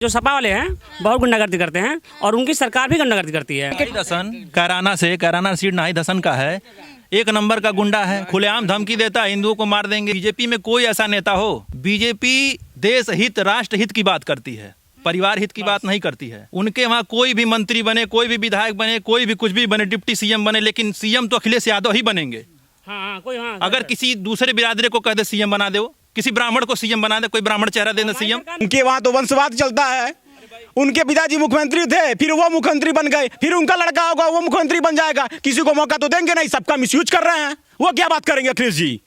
जो सपा वाले हैं बहुत गुंडागर्दी करते हैं और उनकी सरकार भी गुंडागर्दी करती है। दसन कैराना सीट नाई दसन का है, एक नंबर का गुंडा है, खुलेआम धमकी देता है हिंदुओं को मार देंगे। बीजेपी में कोई ऐसा नेता हो, बीजेपी देश हित राष्ट्र हित की बात करती है, परिवार हित की बात नहीं करती है। उनके वहाँ कोई भी मंत्री बने, कोई भी विधायक बने, कोई भी कुछ भी बने, डिप्टी सीएम बने, लेकिन सीएम तो अखिलेश यादव ही बनेंगे। अगर किसी दूसरे बिरादरी को कह दे सीएम बना दे, किसी ब्राह्मण को सीएम बना दे, कोई ब्राह्मण चेहरा दे सीएम। उनके वहाँ तो वंशवाद चलता है। उनके पिताजी मुख्यमंत्री थे, फिर वो मुख्यमंत्री बन गए, फिर उनका लड़का होगा वो मुख्यमंत्री बन जाएगा। किसी को मौका तो देंगे नहीं, सबका मिसयूज कर रहे हैं। वो क्या बात करेंगे अखिलेश जी?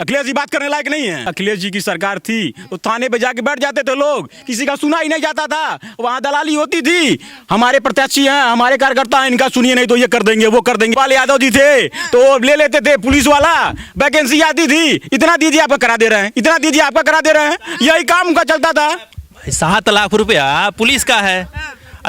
अखिलेश जी बात करने लायक नहीं है। अखिलेश जी की सरकार थी तो थाने पे जाके बैठ जाते थे लोग, किसी का सुना ही नहीं जाता था, वहाँ दलाली होती थी। हमारे प्रत्याशी हैं, हमारे कार्यकर्ता हैं, इनका सुनिए नहीं तो ये कर देंगे वो कर देंगे। लाल यादव जी थे तो ले लेते थे, पुलिस वाला वैकेंसी आती थी, इतना दीजिए आपका करा दे रहे हैं, इतना दीजिए आपका करा दे रहे हैं, यही काम उनका चलता था। 7 लाख रुपया पुलिस का है,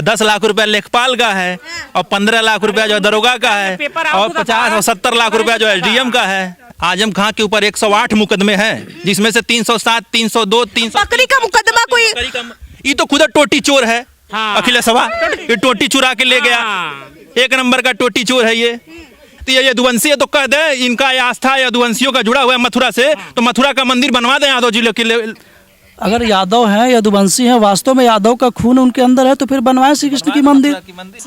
10 लाख रुपया लेखपाल का है, और 15 लाख रुपया जो दरोगा का है, और 50 और 70 लाख रुपया जो एसडीएम का है। आजम खां के ऊपर 108 मुकदमे हैं, जिसमें से 307, 302, 300 बकरी का मुकदमा कोई। ये तो खुद टोटी चोर है। अखिलेश ये टोटी चुरा के ले गया, एक नंबर का टोटी चोर है ये। तो ये यदुवंशी है तो कह दे इनका आस्था यदुवंशियों का जुड़ा हुआ है मथुरा से, तो मथुरा का मंदिर बनवा दें यादव जिले के। अगर यादव हैं, यदुवंशी हैं, वास्तव में यादव का खून उनके अंदर है, तो फिर बनवाए श्री कृष्ण की मंदिर।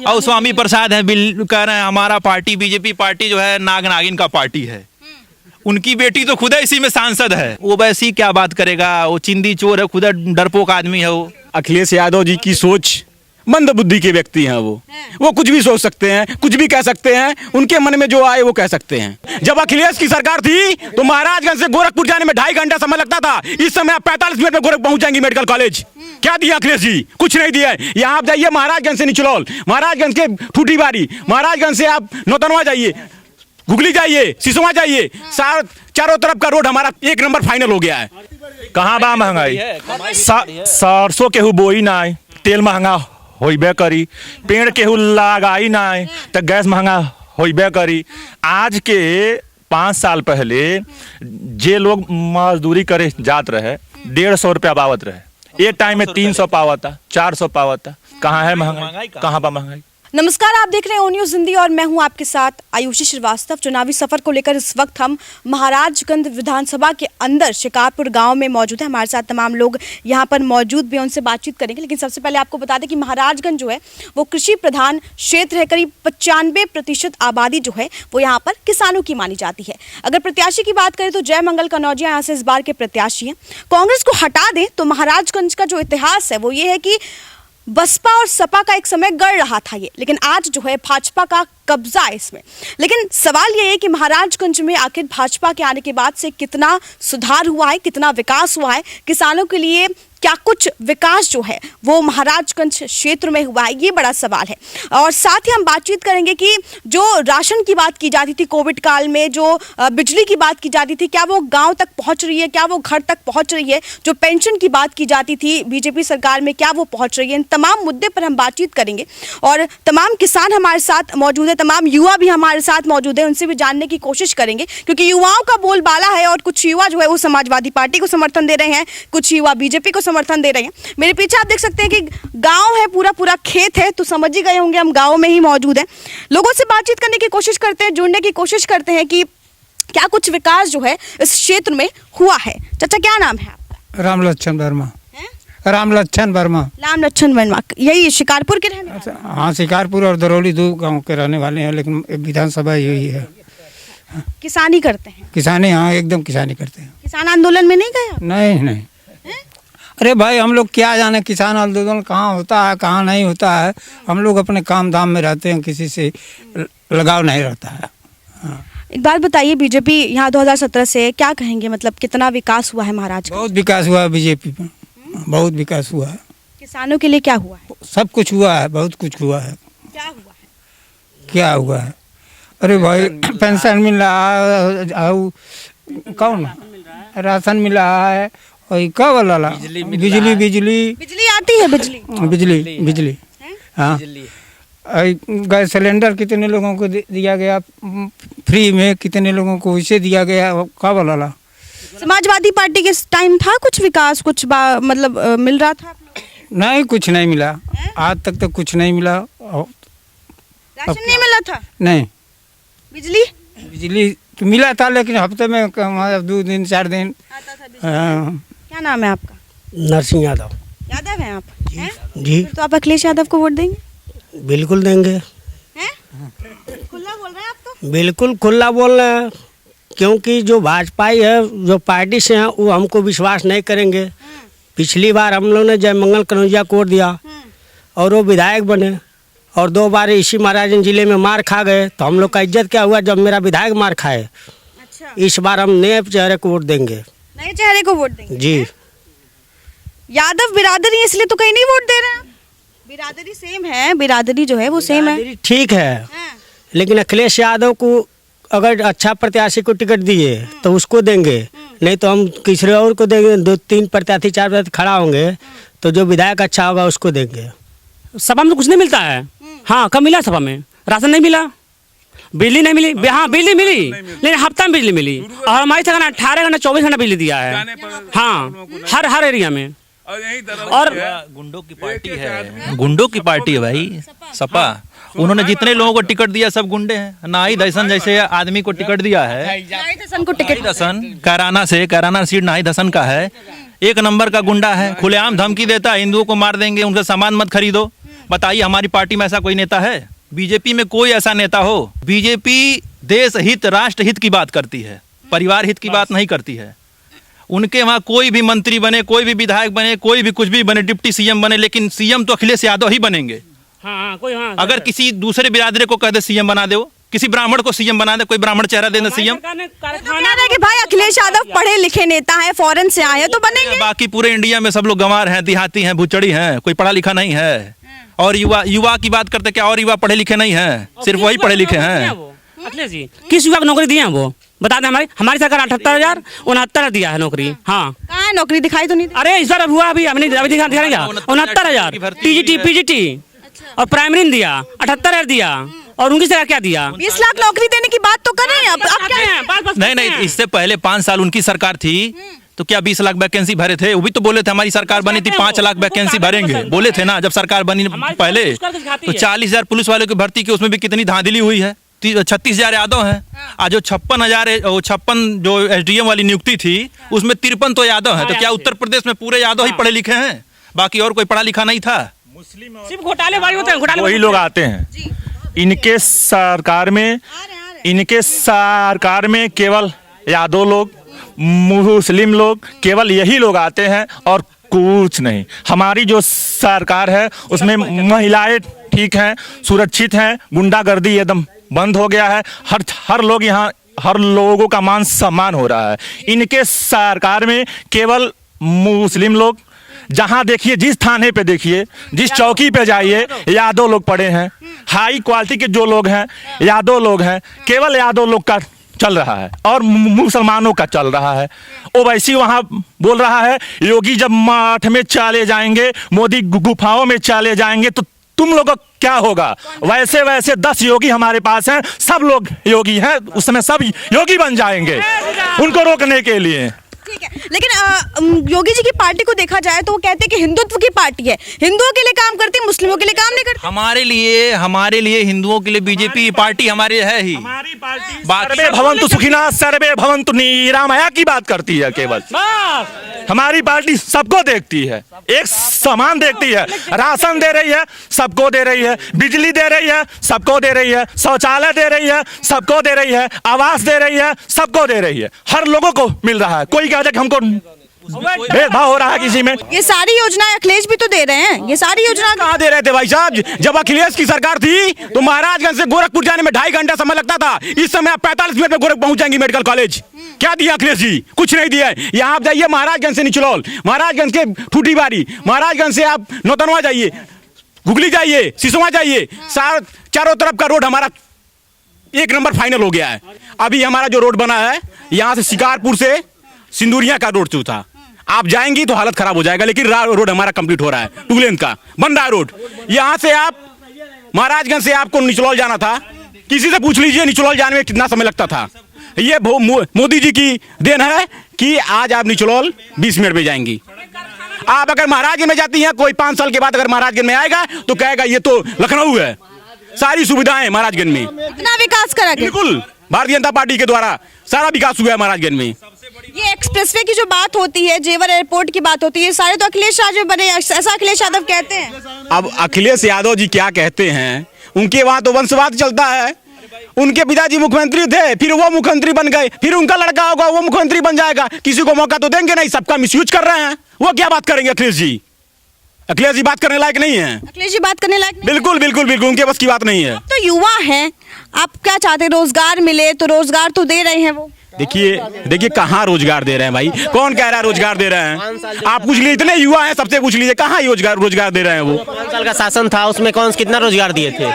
और स्वामी प्रसाद है, कह रहे हैं हमारा पार्टी बीजेपी पार्टी जो है नाग नागिन का पार्टी है। उनकी बेटी तो खुद इसी में सांसद है, वो वैसी क्या बात करेगा? वो चिंदी चोर है, खुद डरपोक आदमी है वो। अखिलेश यादव जी की सोच मंद बुद्धि के व्यक्ति हैं। वो कुछ भी सोच सकते हैं, कुछ भी कह सकते हैं, उनके मन में जो आए वो कह सकते हैं। जब अखिलेश की सरकार थी तो महाराजगंज से गोरखपुर जाने में 2.5 घंटा समय लगता था, इस समय आप 45 मिनट में गोरखपुर पहुंच जाएंगे मेडिकल कॉलेज। क्या दिया अखिलेश जी? कुछ नहीं दिया है। यहाँ आप जाइए महाराजगंज से निचलौल, महाराजगंज के ठूठीबारी, महाराजगंज से आप नौतनवा जाइए, गुगली जाइए, सिसवा जाइए, चारों तरफ का रोड हमारा 1 नंबर फाइनल हो गया है। कहाँ बा महंगाई? सरसों केहू बोई ना, तेल महंगा होइबे करी, पेड़ केहू लगाई ना तो गैस महंगा होइबे करी। आज के 5 साल पहले जे लोग मजदूरी करे जात रहे 150 रुपया पावत रहे, एक टाइम में 300 पावता, 400 पावता। कहाँ है महंगाई? कहाँ बा महंगाई? नमस्कार, आप देख रहे हैं ओ न्यूज़ हिंदी और मैं हूं आपके साथ आयुषी श्रीवास्तव। चुनावी सफर को लेकर इस वक्त हम महाराजगंज विधानसभा के अंदर शिकारपुर गांव में मौजूद है। हमारे साथ तमाम लोग यहां पर मौजूद भी, उनसे बातचीत करेंगे। लेकिन सबसे पहले आपको बता दें कि महाराजगंज जो है वो कृषि प्रधान क्षेत्र है। करीब 95% आबादी जो है वो यहाँ पर किसानों की मानी जाती है। अगर प्रत्याशी की बात करें तो जय मंगल कनौजिया यहाँ से इस बार के प्रत्याशी हैं। कांग्रेस को हटा दें तो महाराजगंज का जो इतिहास है वो ये है कि बसपा और सपा का एक समय गढ़ रहा था ये, लेकिन आज जो है भाजपा का कब्जा है इसमें। लेकिन सवाल ये है कि महाराजगंज में आखिर भाजपा के आने के बाद से कितना सुधार हुआ है, कितना विकास हुआ है, किसानों के लिए क्या कुछ विकास जो है वो महाराजगंज क्षेत्र में हुआ है, ये बड़ा सवाल है। और साथ ही हम बातचीत करेंगे कि जो राशन की बात की जाती थी कोविड काल में, जो बिजली की बात की जाती थी, क्या वो गांव तक पहुंच रही है, क्या वो घर तक पहुंच रही है? जो पेंशन की बात की जाती थी बीजेपी सरकार में, क्या वो पहुंच रही है? इन तमाम मुद्दे पर हम बातचीत करेंगे। और तमाम किसान हमारे साथ मौजूद है, तमाम युवा भी हमारे साथ मौजूद है, उनसे भी जानने की कोशिश करेंगे, क्योंकि युवाओं का बोलबाला है। और कुछ युवा जो है वो समाजवादी पार्टी को समर्थन दे रहे हैं, कुछ युवा बीजेपी को समर्थन दे रहे हैं। मेरे पीछे आप देख सकते हैं कि गांव है, पूरा खेत है, तो समझ ही गए होंगे हम गांव में ही मौजूद हैं। लोगों से बातचीत करने की कोशिश करते हैं, जुड़ने की कोशिश करते हैं कि क्या कुछ विकास जो है इस क्षेत्र में हुआ है। चाचा क्या नाम है आपका? रामलक्षण वर्मा। रामलक्षण वर्मा। रामलक्षण वर्मा, यही शिकारपुर के रहने वाले? हाँ, शिकारपुर और दरौली 2 गांव के रहने वाले हैं, लेकिन विधानसभा यही है। किसानी करते हैं? किसानी, हाँ एकदम किसानी करते हैं। किसान आंदोलन में नहीं गए? नहीं। अरे भाई, हम लोग क्या जाने किसान आंदोलन कहाँ होता है कहाँ नहीं होता है। हम लोग अपने काम धाम में रहते हैं, किसी से लगाव नहीं रहता है। हाँ। एक बात बताइए, बीजेपी यहाँ 2017 से क्या कहेंगे, मतलब कितना विकास हुआ है महाराज? बहुत विकास हुआ है बीजेपी में, बहुत विकास हुआ है। किसानों के लिए क्या हुआ है? सब कुछ हुआ है, बहुत कुछ हुआ है। क्या हुआ है? क्या हुआ है? अरे भाई, पेंशन मिल रहा है, कौन राशन मिल रहा है, और क्या वाला बिजली आती है? बिजली हाँ। गैस सिलेंडर कितने लोगों को दिया गया फ्री में, कितने लोगों को इसे दिया गया, क्या वाला? समाजवादी पार्टी के टाइम था कुछ विकास, कुछ मतलब मिल रहा था? नहीं कुछ नहीं मिला, आज तक तो कुछ नहीं मिला। राशन नहीं मिला था? नहीं, बिजली बिजली तो मिला था लेकिन हफ्ते में 2 दिन 4 दिन। आता था बिजली। हाँ, क्या नाम है आपका? नरसिंह यादव। यादव हैं आप? हैं? जी फिर तो आप अखिलेश यादव को वोट देंगे? बिल्कुल देंगे, हैं? खुला बोल रहे हैं आप तो? बिल्कुल खुला बोल रहे हैं, क्योंकि जो भाजपाई है, जो पार्टी से हैं, वो हमको विश्वास नहीं करेंगे। पिछली बार हम लोग ने जयमंगल कन्हैया को वोट दिया और वो विधायक बने, और 2 बार इसी महाराजगंज जिले में मार खा गए, तो हम लोग का इज्जत क्या हुआ जब मेरा विधायक मार खाए। अच्छा, इस बार हम नए चेहरे को वोट देंगे। नए चेहरे को वोट देंगे? जी। यादव बिरादरी है इसलिए तो कहीं नहीं वोट दे रहे हैं। बिरादरी सेम है, बिरादरी जो है वो सेम है। बिरादरी ठीक है, हाँ। लेकिन अखिलेश यादव को अगर अच्छा प्रत्याशी को टिकट दिए तो उसको देंगे, नहीं तो हम किसी और को देंगे। 2-3 प्रत्याशी 4 प्रत्याशी खड़ा होंगे तो जो विधायक अच्छा होगा उसको देंगे। सभा में तो कुछ नहीं मिलता है। हाँ, कब मिला सभा में? राशन नहीं मिला, बिजली नहीं मिली। हाँ, बिजली मिली लेकिन हफ्ता में बिजली मिली, और हमारी सरकार 18 घंटा 24 घंटा बिजली दिया है। हाँ, हर एरिया में। और गुंडों की पार्टी है, गुंडों की पार्टी है भाई सपा। उन्होंने जितने लोगों को टिकट दिया सब गुंडे हैं। नाई दसन जैसे आदमी को टिकट दिया है, नाई दसन को टिकट, दसन कैराना सीट नाई दसन का है, 1 नंबर का गुंडा है, खुलेआम धमकी देता है हिंदुओं को मार देंगे, उनसे सामान मत खरीदो। बताइए हमारी पार्टी में ऐसा कोई नेता है? बीजेपी में कोई ऐसा नेता हो? बीजेपी देश हित राष्ट्र हित की बात करती है, परिवार हित की बात नहीं करती है। उनके वहाँ कोई भी मंत्री बने, कोई भी विधायक बने, कोई भी कुछ भी बने, डिप्टी सीएम बने, लेकिन सीएम तो अखिलेश यादव ही बनेंगे। हाँ, कोई हाँ, अगर किसी दूसरे बिरादरी को कह दे सीएम बना दो, किसी ब्राह्मण को सीएम बना दे, कोई ब्राह्मण चेहरा दे सीएम। कहना है कि भाई अखिलेश यादव पढ़े लिखे नेता है, फॉरेन से आए हैं तो बनेंगे। बाकी पूरे इंडिया में सब लोग गंवार हैं, देहाती हैं, भुचड़ी हैं, कोई पढ़ा लिखा नहीं है। और युवा की बात करते, क्या और युवा पढ़े लिखे नहीं हैं? सिर्फ वही पढ़े लिखे हैं। अखिलेश जी किस युवा को नौकरी दिए हैं वो बता दें? हमारी सरकार 78,069 दिया है नौकरी। हाँ, कहाँ है नौकरी? दिखाई तो नहीं दे। अरे इस बार हुआ अभी हमने दिखा 69,000 पीजीटी और प्राइमरी दिया, 78,000 दिया, और उनकी सरकार क्या दिया? 20 लाख नौकरी देने की बात तो कर रहे हैं। अब क्या है? नहीं, इससे पहले 5 साल उनकी सरकार थी तो क्या 20 लाख वैकेंसी भरे थे? वो भी तो बोले थे हमारी सरकार बनी थी 5 लाख वैकेंसी भरेंगे, बोले थे ना जब सरकार बनी पहले। तो 40,000 पुलिस वालों की भर्ती की, उसमें भी कितनी धांधली हुई है। 36,000 यादव हैं। आज जो 56 जो SDM वाली नियुक्ति थी उसमें 53 तो यादव हैं। तो क्या उत्तर प्रदेश में पूरे यादव ही पढ़े लिखे हैं? बाकी और कोई पढ़ा लिखा नहीं था? सिर्फ घोटाले वाली होते हैं, घोटाले वही लोग आते हैं इनके सरकार में। इनके सरकार में केवल यादव लोग, मुस्लिम लोग, केवल यही लोग आते हैं और कुछ नहीं। हमारी जो सरकार है उसमें महिलाएं ठीक हैं, सुरक्षित हैं, गुंडागर्दी एकदम बंद हो गया है। हर लोग यहाँ, हर लोगों का मान सम्मान हो रहा है। इनके सरकार में केवल मुस्लिम लोग, जहाँ देखिए, जिस थाने पे देखिए, जिस चौकी पे जाइए, यादव लोग पड़े हैं। हाई क्वालिटी के जो लोग हैं यादव लोग हैं। केवल यादव लोग का चल रहा है और मुसलमानों का चल रहा है। ओवैसी वहाँ बोल रहा है योगी जब मठ में चले जाएंगे, मोदी गुफाओं में चले जाएंगे तो तुम लोगों को क्या होगा? वैसे 10 योगी हमारे पास हैं, सब लोग योगी हैं, उस समय सब योगी बन जाएंगे उनको रोकने के लिए। ठीक है, लेकिन योगी जी की पार्टी को देखा जाए तो वो कहते हैं कि हिंदुत्व की पार्टी है, हिंदुओं के लिए काम करती है, मुस्लिमों के लिए काम नहीं करती। हमारे लिए हिंदुओं के लिए बीजेपी पार्टी हमारे है ही। हमारी पार्टी सर्वे भवन्तु सुखिनः सर्वे भवन्तु निरामया की बात करती है केवल। हमारी पार्टी सबको देखती है, एक समान देखती है। राशन दे रही है, सबको दे रही है। बिजली दे रही है, सबको दे रही है। शौचालय दे रही है, सबको दे रही है। आवास दे रही है, सबको दे रही है। हर लोगों को मिल रहा है। कोई कहता है कि हमको भेदभाव हो रहा है किसी में। ये सारी योजनाएं अखिलेश भी तो दे रहे हैं। ये सारी योजना कहाँ दे रहे थे भाई साहब? जब अखिलेश की सरकार थी तो महाराजगंज से गोरखपुर जाने में 2.5 घंटा समय लगता था। इस समय आप 45 मिनट में गोरखपुर पहुंच जाएंगे मेडिकल कॉलेज। क्या दिया अखिलेश जी? कुछ नहीं दिया है। यहाँ आप जाइए महाराजगंज से निचलौल, महाराजगंज के ठूठीबारी, महाराजगंज से आप नौतनवा जाइए, गुगली जाइए, सिसवा जाइए, चारों तरफ का रोड हमारा 1 नंबर फाइनल हो गया है। अभी हमारा जो रोड बना है यहाँ से शिकारपुर से सिंदूरिया का रोड जो था, आप जाएंगी तो हालत खराब हो जाएगा, लेकिन रोड हमारा कंप्लीट हो रहा है, 2 लेन का बन रहा है रोड। यहाँ से आप महाराजगंज से आपको निचलौल जाना था, किसी से पूछ लीजिए निचलौल जाने में कितना समय लगता था। ये मोदी जी की देन है कि आज आप निचलौल 20 मिनट में जाएंगी। आप अगर महाराजगंज में जाती हैं, कोई 5 साल के बाद अगर महाराजगंज में आएगा तो कहेगा ये तो लखनऊ है। सारी सुविधाएं महाराजगंज में, इतना विकास करा के बिल्कुल भारतीय जनता पार्टी के द्वारा सारा विकास हुआ है महाराजगंज में। ये एक्सप्रेसवे की जो बात होती है, जेवर एयरपोर्ट की बात होती है, सारे तो अखिलेश यादव बने, ऐसा अखिलेश यादव कहते हैं। अब अखिलेश यादव जी क्या कहते हैं, उनके वहां तो वंशवाद चलता है। उनके पिताजी मुख्यमंत्री थे, फिर वो मुख्यमंत्री बन गए, फिर उनका लड़का होगा वो मुख्यमंत्री बन जाएगा। किसी को मौका तो देंगे नहीं, सबका मिसयूज कर रहे हैं। वो क्या बात करेंगे अखिलेश जी? अखिलेश जी बात करने लायक नहीं है। अखिलेश जी बात करने लायक नहीं। बिल्कुल बिल्कुल बिल्कुल उनके बस की बात नहीं है। आप तो युवा हैं, आप क्या चाहते हैं? रोजगार मिले तो रोजगार तो दे रहे हैं वो। देखिए कहाँ रोजगार दे रहे हैं भाई? कौन कह रहा है रोजगार दे रहे हैं? आप पूछ लीजिए, इतने युवा हैं, सबसे पूछ लीजिए कहाँ रोजगार दे रहे हैं वो। 5 साल का शासन था, उसमें कितना रोजगार दिए थे?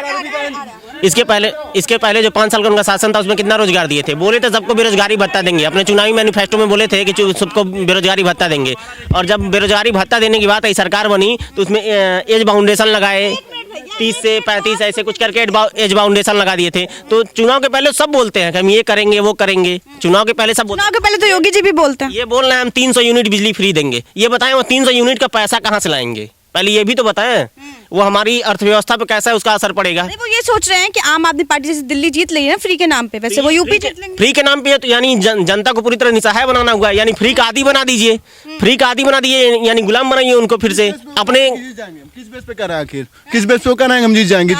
इसके पहले जो 5 साल का उनका शासन था उसमें कितना रोजगार दिए थे? बोले थे सबको बेरोजगारी भत्ता देंगे, अपने चुनावी मैनिफेस्टो में बोले थे कि सबको बेरोजगारी भत्ता देंगे। और जब बेरोजगारी भत्ता देने की बात आई, सरकार बनी तो उसमें एज बाउंडेशन लगाए, 30 से 35 ऐसे कुछ करके एज बाउंडेशन लगा दिए थे। तो चुनाव के पहले सब बोलते हैं कि हम ये करेंगे वो करेंगे। चुनाव के पहले सब चुनाव के पहले तो योगी जी भी बोलते हैं, ये बोल रहे हैं हम 300 यूनिट बिजली फ्री देंगे। ये बताएं वो 300 यूनिट का पैसा कहाँ से लाएंगे? पहले ये भी तो बताएं, वो हमारी अर्थव्यवस्था पे कैसा है उसका असर पड़ेगा। वो ये सोच रहे हैं कि आम आदमी पार्टी जैसे दिल्ली जीत ली है फ्री के नाम पे, वैसे वो यूपी जीत लेंगे। फ्री के नाम पे है तो यानी जनता को पूरी तरह निसहाय बनाना हुआ है। यानी फ्री का आदी बना दीजिए, फ्री का आदी बना दीजिए, यानी गुलाम बनाइए उनको फिर से अपने। किस बेस पे कर रहा है आखिर? किस बेस पे कराएंगे हम जीत जाएंगे?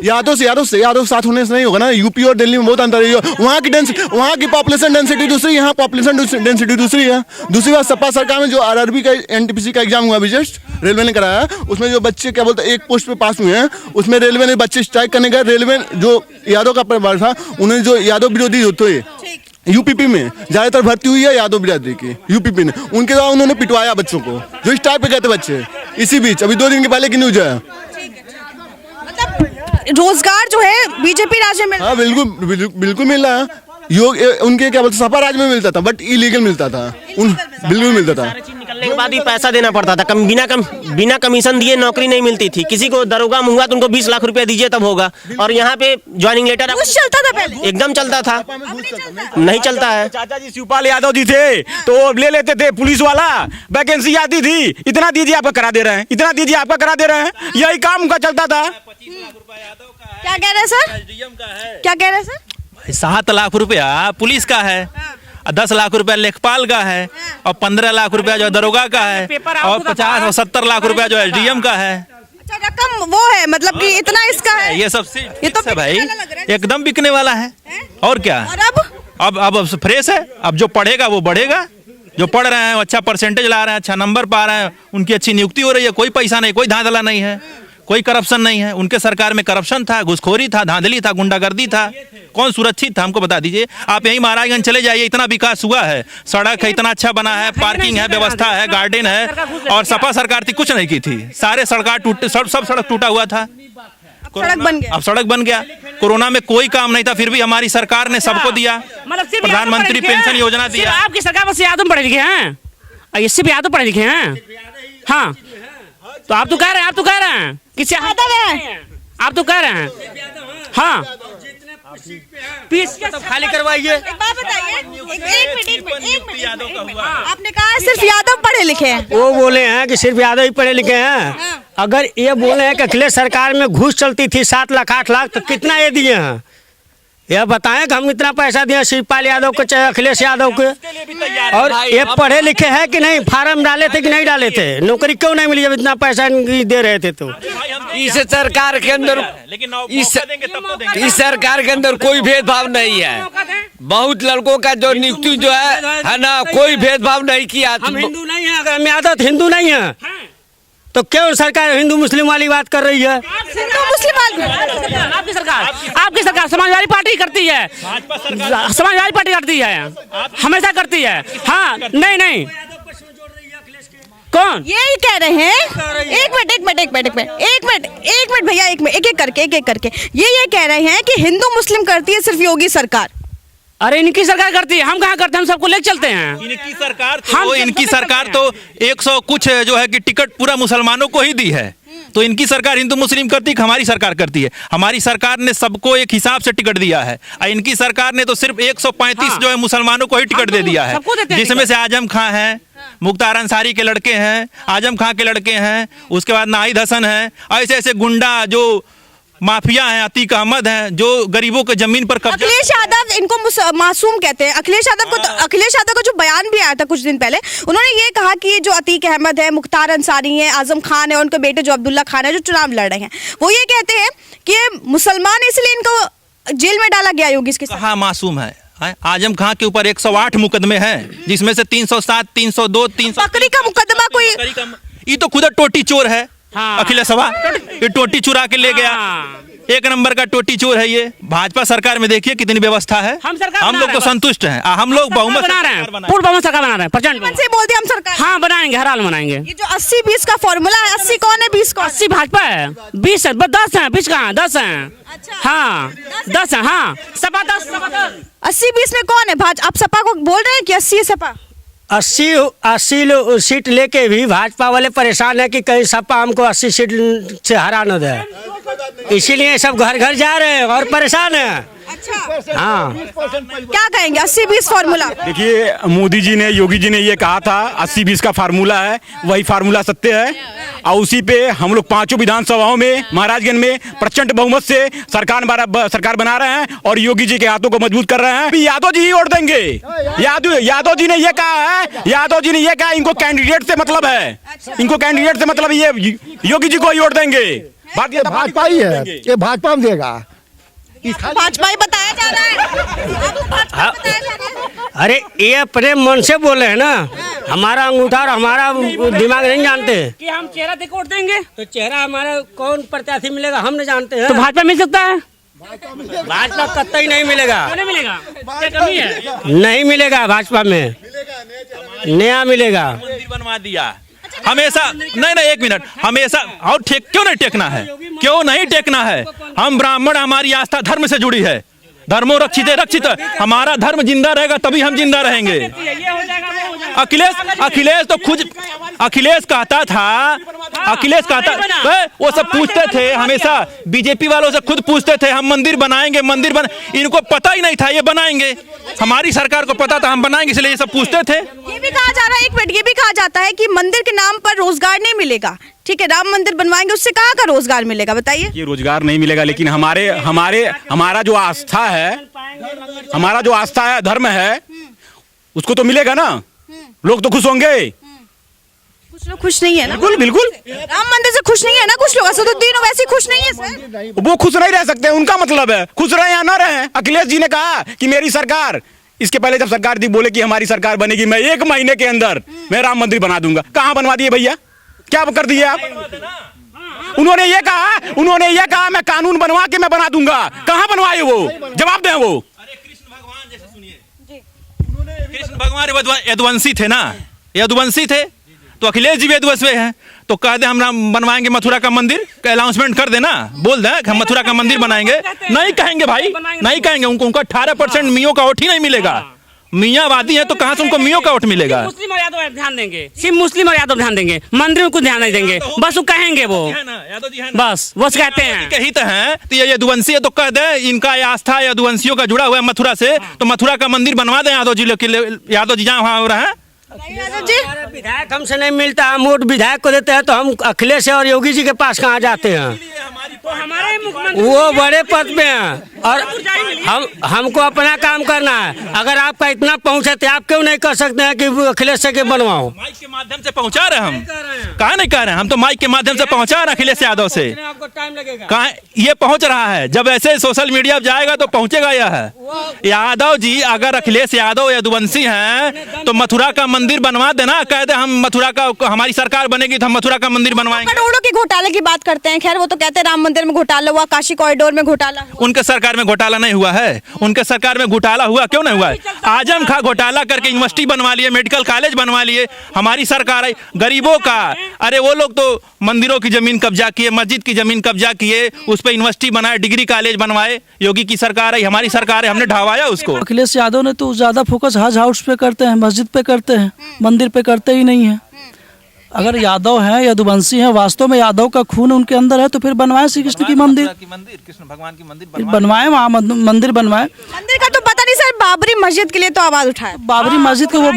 यादव साथ होने से नहीं होगा ना। यूपी और दिल्ली में बहुत अंतर है। वहाँ की पॉपुलेशन डेंसिटी दूसरी, यहाँ पॉपुलेशन डेंसिटी दूसरी है। दूसरी बात, सपा सरकार में जो आरआरबी का एनटीपीसी का एग्जाम हुआ अभी जस्ट रेलवे ने कराया, उसमें जो बच्चे क्या बोलते एक पोस्ट पे पास हुए हैं, उसमें रेलवे ने बच्चे स्ट्राइक करने गए। रेलवे जो यादव का परिवार था, उन्हें जो यादव विरोधी होते यूपीपी में ज्यादातर भर्ती हुई है यादव बिरादरी की यूपीपी ने, उनके द्वारा उन्होंने पिटवाया बच्चों को जो स्ट्राइक पे गए थे बच्चे। इसी बीच अभी 2 दिन के पहले की न्यूज है। मतलब रोजगार जो है बीजेपी राज में मिल रहा है। हाँ बिल्कुल मिल रहा है। उनके क्या बोलते सपा राज में मिलता था, बट इलीगल मिलता था। बिल्कुल मिलता था। निकलने के बाद भी पैसा देना पड़ता था। बिना कमीशन दिए नौकरी नहीं मिलती थी। किसी को दरोगा मुंगा तो उनको 20 लाख रुपया दीजिए तब होगा। और यहाँ पे ज्वाइनिंग लेटर चलता था पहले, एकदम चलता था, नहीं चलता है। चाचा जी शिवपाल यादव जी थे तो ले लेते थे पुलिस वाला, वैकेंसी आती थी, इतना दीजिए आपका करा दे रहे हैं, इतना दीजिए आपका करा दे रहे हैं, यही काम उनका चलता था। क्या कह रहे हैं सर? क्या कह रहे हैं सर? 7 लाख रुपया पुलिस का है, 10 लाख रुपया लेखपाल का है, और 15 लाख रुपया जो दरोगा का है, और 50 और 70 लाख रुपया जो एसडीएम का है। अच्छा रकम वो है, मतलब कि इतना इसका है। ये सबसे ये तो है भाई, बिकने वाला लग रहा है। एकदम बिकने वाला है। और क्या? और अब फ्रेश है। अब जो पढ़ेगा वो बढ़ेगा, जो पढ़ रहे हैं अच्छा परसेंटेज ला रहे हैं, अच्छा नंबर पा रहे हैं, उनकी अच्छी नियुक्ति हो रही है। कोई पैसा नहीं, कोई धांधला नहीं है, कोई करप्शन नहीं है। उनके सरकार में करप्शन था, घुसखोरी था, धांधली था, गुंडागर्दी था। कौन सुरक्षित था हमको बता दीजिए। आप यही महाराजगंज चले जाइए, इतना विकास हुआ है, सड़क है इतना अच्छा बना है, पार्किंग है, व्यवस्था है, गार्डन है। और सपा सरकार थी कुछ नहीं की थी, सारे सड़क टूटे, सब सड़क टूटा हुआ था। सड़क बन गया। अब सड़क बन गया। कोरोना में कोई काम नहीं था, फिर भी हमारी सरकार ने सबको दिया। प्रधानमंत्री पेंशन योजना दिया। आपकी सरकार बस यादव पढ़े लिखे हैं, इससे भी यादव पढ़े लिखे हैं। हाँ तो आप तो कह रहे हैं किससे यादव है? आप तो कह रहे हैं। हाँ तो खाली करवाइए। एक बात बताइए, एक मिनट। आपने कहा सिर्फ यादव पढ़े लिखे हैं। वो बोले हैं कि सिर्फ यादव ही पढ़े लिखे हैं। अगर ये बोले हैं कि अखिलेश सरकार में घूस चलती थी 7 लाख 8 लाख, तो कितना ये दिए हैं? यह बताएं कि हम इतना पैसा दिए शिवपाल यादव को चाहे अखिलेश यादव को। और ये पढ़े लिखे हैं कि नहीं? फार्म डाले थे कि नहीं डाले थे? नौकरी क्यों नहीं मिली जब इतना पैसा दे रहे थे? तो इस सरकार के अंदर, इस सरकार के अंदर कोई भेदभाव नहीं है। बहुत लड़कों का जो नियुक्ति जो है ना, कोई भेदभाव नहीं किया। हम हिंदू नहीं है, अगर हम यादव हिंदू नहीं है तो क्यों सरकार हिंदू मुस्लिम वाली बात कर रही है? हिंदू मुस्लिम आपकी सरकार समाजवादी पार्टी करती है, समाजवादी पार्टी करती है, हमेशा करती है। हाँ नहीं कौन यही कह रहे हैं। एक मिनट भैया, एक करके ये कह रहे हैं कि हिंदू मुस्लिम करती है सिर्फ योगी सरकार। अरे इनकी सरकार करती है, हम कहाँ करते हैं? हम सबको लेके चलते हैं। इनकी सरकार तो 100 कुछ जो है कि टिकट पूरा मुसलमानों को ही दी है। तो इनकी सरकार हिंदू मुस्लिम करती है, हमारी सरकार करती है। हमारी सरकार ने सबको एक हिसाब से टिकट दिया है, और इनकी सरकार ने तो सिर्फ 135 जो है मुसलमानों को ही टिकट दे दिया है, जिसमें से आजम खां है, मुख्तार अंसारी के लड़के हैं, आजम खां के लड़के हैं, उसके बाद नाहिद हसन हैं, ऐसे ऐसे गुंडा जो माफिया हैं, अतीक अहमद हैं, जो गरीबों के जमीन पर कब्जा। अखिलेश यादव इनको मासूम कहते हैं। अखिलेश यादव का जो बयान भी आया था कुछ दिन पहले, उन्होंने ये कहा कि ये जो अतीक अहमद है, मुख्तार अंसारी है, आजम खान है, उनके बेटे जो अब्दुल्ला खान है जो चुनाव लड़ रहे हैं, वो ये कहते हैं कि ये मुसलमान है इसलिए इनको जेल में डाला गया योगी के साथ। हाँ, मासूम है। आजम खां के ऊपर 108 मुकदमे हैं, जिसमें से 307, 302, 300 बकरी का मुकदमा कोई, ये तो खुद टोटी चोर है। हाँ। अखिलेश ये टोटी चुरा के ले गया। एक नंबर का टोटी चोर है ये। भाजपा सरकार में देखिए कितनी व्यवस्था है। हम लोग तो संतुष्ट हैं। हम लोग बहुमत बना रहे हैं, पूर्ण बहुमत सरकार बना रहे हैं, प्रचंड से बोलते हैं हम सरकार। हाँ, बनाएंगे, हर हाल बनाएंगे। ये जो 80-20 का फॉर्मूला है, 80 कौन है, 20 कौन? 80 भाजपा है, 20 है, 10 है, 20 कहाँ, 10 है। हाँ, 10 है। हाँ, सपा 10, 80-20 में कौन है? आप सपा को बोल रहे हैं कि 80 है सपा? 80 सीट लेके भी भाजपा वाले परेशान है कि कहीं सपा हमको 80 सीट से हरा न दे, इसीलिए सब घर घर जा रहे हैं और परेशान है। अच्छा, हाँ, क्या कहेंगे 80-20 फॉर्मूला? देखिए, मोदी जी ने, योगी जी ने ये कहा था 80-20 का फार्मूला है, वही फार्मूला सत्य है। और उसी पे हम लोग 5 विधानसभाओं में, महाराजगंज में प्रचंड बहुमत से सरकार बना रहे हैं और योगी जी के हाथों को मजबूत कर रहे हैं। यादव जी ही वोट देंगे। यादव जी ने ये कहा है, यादव जी ने ये कहा इनको कैंडिडेट से मतलब है, इनको कैंडिडेट से मतलब ये योगी जी को ही वोट देंगे। भाजपा ही है, ये भाजपा में देगा। भाजपा ही बताया जा रहा है। अरे ये अपने मन से बोले हैं ना, हमारा अंगूठा और हमारा दिमाग नहीं जानते कि हम चेहरा देख वोट देंगे, तो चेहरा हमारा कौन प्रत्याशी मिलेगा हम नहीं जानते हैं। तो भाजपा मिल सकता है, भाजपा कतई नहीं मिलेगा। नहीं मिलेगा, क्या कमी है? नहीं मिलेगा, भाजपा में नया मिलेगा। मंदिर बनवा दिया हमेशा। नहीं, एक मिनट, हमेशा। और क्यों नहीं टेकना है, क्यों नहीं टेकना है? हम ब्राह्मण, हमारी आस्था धर्म से जुड़ी है। धर्मो रक्षित, हमारा धर्म जिंदा रहेगा तभी हम जिंदा रहेंगे। अखिलेश तो खुद अखिलेश कहता था, वो सब पूछते थे हमेशा, बीजेपी वालों से खुद पूछते थे हम मंदिर बनाएंगे, इनको पता ही नहीं था ये बनाएंगे। हमारी सरकार को पता था हम बनाएंगे, इसलिए ये सब पूछते थे। ये भी कहा जा रहा है, एक मिनट, ये भी कहा जाता है कि मंदिर के नाम पर रोजगार नहीं मिलेगा। ठीक है, राम मंदिर बनवाएंगे, उससे कहाँ का रोजगार मिलेगा बताइए? ये रोजगार नहीं मिलेगा, लेकिन हमारा जो आस्था है, धर्म है, उसको तो मिलेगा ना। लोग तो खुश होंगे। कुछ लोग खुश नहीं है ना। बिल्कुल राम मंदिर से खुश नहीं है ना कुछ लोग। असदुद्दीन वैसे खुश नहीं है सर। वो खुश नहीं रह सकते, उनका मतलब है खुश रहे या ना रहे। अखिलेश जी ने कहा कि मेरी सरकार, इसके पहले जब सरकार थी बोले कि हमारी सरकार बनेगी, मैं 1 महीने के अंदर मैं राम मंदिर बना दूंगा। कहाँ बनवा दिए भैया, क्या कर दिए आप? उन्होंने ये कहा मैं कानून बनवा के मैं बना दूंगा। कहाँ बनवाए वो? जवाब दें वो। कृष्ण भगवान जैसे सुनिए, कृष्ण भगवान यदुवंशी थे ना, यदुवंशी थे, तो अखिलेश जी यदुवंशी हैं, तो कह दे हम बनवाएंगे मथुरा का मंदिर, अनाउंसमेंट कर देना, बोल दे हम मथुरा का मंदिर बनाएंगे। नहीं कहेंगे भाई, नहीं कहेंगे। उनका 18% मियों का वोट ही नहीं मिलेगा। मियाँवादी है तो कहाँ से उनको मियों का वोट मिलेगा? मुस्लिम और यादव ध्यान देंगे, सिर्फ मुस्लिम और यादव ध्यान देंगे, मंदिर में कुछ ध्यान नहीं देंगे, बस वो कहेंगे, वो बस वो कहते हैं कही तो है, तो ये यदुवंशी है तो कह दे इनका आस्था यदुवंशियों का जुड़ा हुआ है मथुरा से, तो मथुरा का मंदिर बनवा दे यादव जी जहाँ वहाँ हो रहा है। विधायक हमसे नहीं मिलता, हम वोट विधायक को देते हैं, तो हम अखिलेश और योगी जी के पास कहाँ जाते हैं? वो बड़े पद पे हैं और हमको अपना काम करना है। अगर आपका इतना पहुँच है तो आप क्यों नहीं कर सकते हैं कि अखिलेश से बनवाओ? माइक के माध्यम से पहुँचा रहे हम, कहाँ नहीं कह रहे हैं, हम तो माइक के माध्यम से पहुँचा रहे अखिलेश यादव से। कहाँ ये पहुँच रहा है? जब ऐसे सोशल मीडिया पर जाएगा तो पहुँचेगा। यह यादव जी, अगर अखिलेश यादव यदुवंशी हैं तो मथुरा का मंदिर बनवा देना, कह दे हम मथुरा का, हमारी सरकार बनेगी तो हम मथुरा का मंदिर बनवाएंगे। करोड़ों के घोटाले की बात करते हैं, खैर वो तो कहते हैं राम मंदिर में घोटाला हुआ, काशी कॉरिडोर में घोटाला हुआ। उनके सरकार में घोटाला नहीं हुआ है, उनके सरकार में घोटाला हुआ, क्यों नहीं हुआ है? आजम खां घोटाला करके यूनिवर्सिटी बनवा लिए, मेडिकल कॉलेज बनवा लिए, हमारी सरकार गरीबों का। अरे वो लोग तो मंदिरों की जमीन कब्जा किए, मस्जिद की जमीन कब्जा किए, उस पर यूनिवर्सिटी बनाए, डिग्री कॉलेज बनवाए। योगी की सरकार है, हमारी सरकार है, हमने ढावाया उसको। अखिलेश यादव ने तो ज्यादा फोकस हज हाउस पे करते हैं, मस्जिद पे करते हैं, मंदिर पे करते ही नहीं है। अगर यादव हैं, यदुवंशी हैं, वास्तव में यादव का खून उनके अंदर है, तो फिर बनवाए श्री कृष्ण की मंदिर, कृष्ण भगवान की मंदिर बनवाए, वहाँ मंदिर बनवाए। मंदिर का तो पता नहीं सर बाबरी मस्जिद के लिए तो आवाज उठाए। बाबरी मस्जिद के वो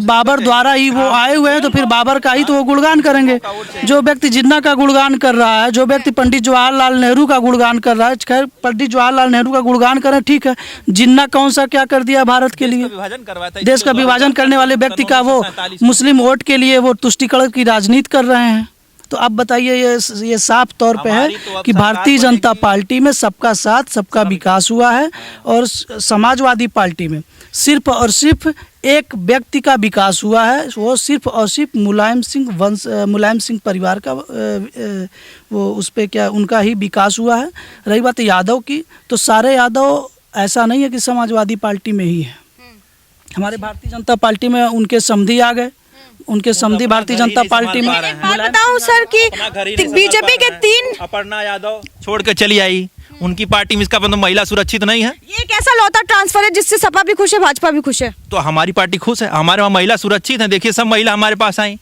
बाबर द्वारा ही वो आए हुए हैं, तो फिर बाबर का ही तो वो गुणगान करेंगे। जो व्यक्ति जिन्ना का गुणगान कर रहा है, जो व्यक्ति पंडित जवाहरलाल नेहरू का गुणगान कर रहा है, खैर पंडित जवाहरलाल नेहरू का गुणगान करें, ठीक है। जिन्ना कौन सा क्या कर दिया भारत के लिए? देश का विभाजन करने वाले व्यक्ति का वो मुस्लिम वोट के लिए वो तुष्टिकरण की राजनीति कर रहे हैं। तो अब बताइए, ये साफ तौर पे है कि भारतीय जनता पार्टी में सबका साथ सबका विकास हुआ है, और समाजवादी पार्टी में सिर्फ और सिर्फ एक व्यक्ति का विकास हुआ है, वो सिर्फ और सिर्फ मुलायम सिंह परिवार का वो उस पर क्या उनका ही विकास हुआ है। रही बात यादव की, तो सारे यादव ऐसा नहीं है कि समाजवादी पार्टी में ही है। हमारे भारतीय जनता पार्टी में उनके समधी आ गए, उनके समधी भारतीय जनता पार्टी में। मैं बताऊं सर कि बीजेपी के 3 अपर्णा यादव छोड़ के चली आई, उनकी पार्टी में इसका मतलब महिला सुरक्षित नहीं है। ये कैसा लौता ट्रांसफर है जिससे सपा भी खुश है, भाजपा भी खुश है? तो हमारी पार्टी खुश है, हमारे वहाँ महिला सुरक्षित है। देखिए सब महिला हमारे पास आई,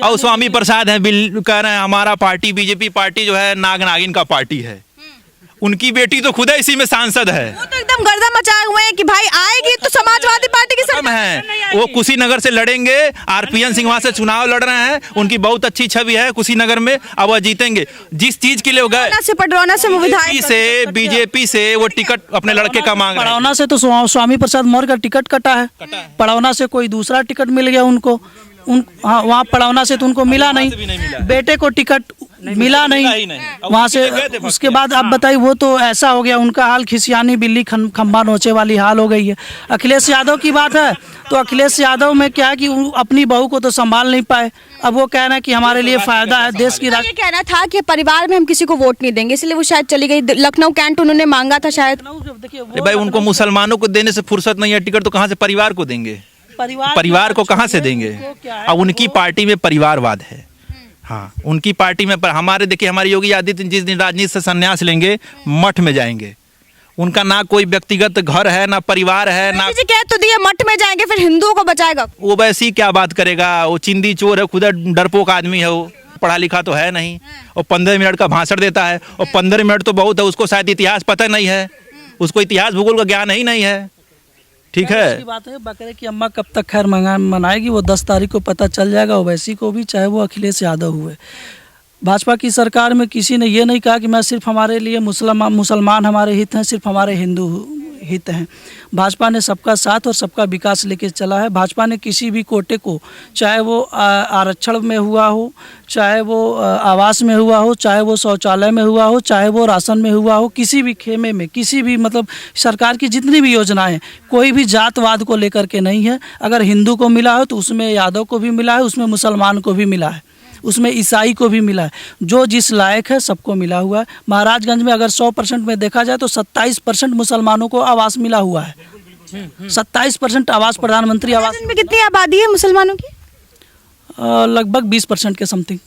और स्वामी प्रसाद है बिल कह रहे हैं हमारा पार्टी बीजेपी पार्टी जो है नाग नागिन का पार्टी है। उनकी बेटी तो खुद है इसी में सांसद है। वो तो एकदम गर्दा मचाए हुए हैं कि भाई आएगी तो समाजवादी पार्टी की सरकार है। वो कुशीनगर से लड़ेंगे, आरपीएन सिंह वहां से चुनाव लड़ रहे हैं, उनकी बहुत अच्छी छवि है कुशीनगर में, अब वो जीतेंगे। जिस चीज के लिए वो गए पडरौना से बीजेपी से वो टिकट अपने लड़के का मांग रहे हैं। पडरौना से तो स्वामी प्रसाद मौर्य का टिकट कटा है, पडरौना से कोई दूसरा टिकट मिल गया उनको। हाँ, वहाँ पडरौना से तो उनको मिला नहीं, बेटे को टिकट मिला नहीं वहाँ से। उसके बाद आप बताइए, वो तो ऐसा हो गया उनका हाल, खिसियानी बिल्ली खंबा नोचे वाली हाल हो गई है। अखिलेश यादव की बात है, तो अखिलेश यादव में क्या है कि अपनी बहू को तो संभाल नहीं पाए, अब वो कह रहे हैं कि हमारे लिए फायदा है देश की। ये कहना था कि परिवार में हम किसी को वोट नहीं देंगे, इसलिए वो शायद चली गई। लखनऊ कैंट उन्होंने मांगा था शायद। भाई उनको मुसलमानों को देने से फुर्सत नहीं है टिकट, तो कहाँ से परिवार को देंगे? परिवार को कहाँ से देंगे? अब उनकी पार्टी में परिवारवाद है। हाँ, उनकी पार्टी में हमारे देखिए हमारे योगी आदित्यनाथ जिस दिन राजनीति से संन्यास लेंगे मठ में जाएंगे। उनका ना कोई व्यक्तिगत घर है, ना परिवार है, ना कह तो दिया मठ में जाएंगे, फिर हिंदुओं को बचाएगा वो। वैसी क्या बात करेगा, वो चिंदी चोर है, खुद डरपोक आदमी है, वो पढ़ा लिखा तो है नहीं, और 15 मिनट का भाषण देता है, और 15 मिनट तो बहुत है, उसको शायद इतिहास पता नहीं है, उसको इतिहास भूगोल का ज्ञान ही नहीं है। ठीक है, बात है बकरे की अम्मा कब तक खैर मनाएगी, वो 10 तारीख को पता चल जाएगा। ओवैसी को भी, चाहे वो अखिलेश यादव हुए। भाजपा की सरकार में किसी ने ये नहीं कहा कि मैं सिर्फ हमारे लिए मुसलमान हमारे हित हैं, सिर्फ हमारे हिंदू हित हैं। भाजपा ने सबका साथ और सबका विकास लेके चला है। भाजपा ने किसी भी कोटे को, चाहे वो आरक्षण में हुआ हो, चाहे वो आवास में हुआ हो, चाहे वो शौचालय में हुआ हो, चाहे वो राशन में हुआ हो, किसी भी खेमे में, किसी भी मतलब सरकार की जितनी भी योजनाएं, कोई भी जातवाद को लेकर के नहीं है। अगर हिंदू को मिला हो तो उसमें यादव को भी मिला है, उसमें मुसलमान को भी मिला है, उसमें ईसाई को भी मिला है। जो जिस लायक है सबको मिला हुआ है। महाराजगंज में अगर 100% में देखा जाए तो 27% मुसलमानों को आवास मिला हुआ है। 27% आवास, प्रधानमंत्री आवास में। कितनी आबादी है मुसलमानों की? लगभग 20% के समथिंग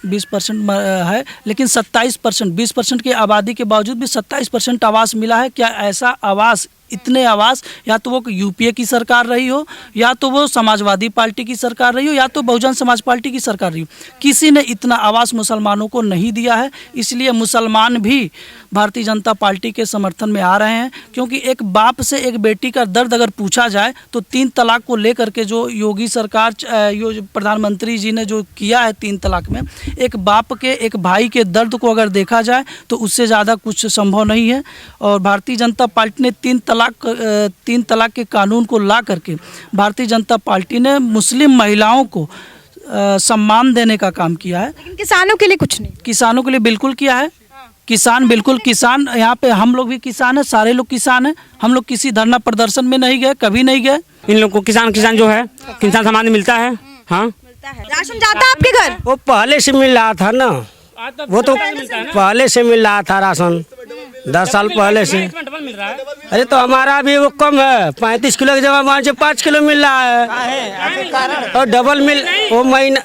20% है, लेकिन 27% 20% की आबादी के बावजूद भी 27% आवास मिला है। क्या ऐसा आवास, इतने आवास, या तो वो यूपीए की सरकार रही हो, या तो वो समाजवादी पार्टी की सरकार रही हो, या तो बहुजन समाज पार्टी की सरकार रही हो, किसी ने इतना आवास मुसलमानों को नहीं दिया है। इसलिए मुसलमान भी भारतीय जनता पार्टी के समर्थन में आ रहे हैं, क्योंकि एक बाप से एक बेटी का दर्द अगर पूछा जाए तो 3 तलाक को लेकर के जो योगी सरकार, प्रधानमंत्री जी ने जो किया है 3 तलाक में, एक बाप के, एक भाई के दर्द को अगर देखा जाए तो उससे ज़्यादा कुछ संभव नहीं है। और भारतीय जनता पार्टी ने 3 तलाक के कानून को ला करके भारतीय जनता पार्टी ने मुस्लिम महिलाओं को सम्मान देने का काम किया है। लेकिन किसानों के लिए कुछ नहीं। किसानों के लिए बिल्कुल किया है। किसान, बिल्कुल किसान, यहाँ पे हम लोग भी किसान हैं, सारे लोग किसान हैं। हम लोग किसी धरना प्रदर्शन में नहीं गए, कभी नहीं गए। इन लोग को किसान जो है, किसान सामान मिलता है। हाँ, राशन जाता है आपके घर? वो पहले से मिल रहा था ना, वो तो पहले से मिल रहा था राशन, 10 साल पहले से। अरे तो हमारा भी वो कम है, 35 किलो की जगह 5 किलो मिल रहा है, और डबल मिल वो महीना।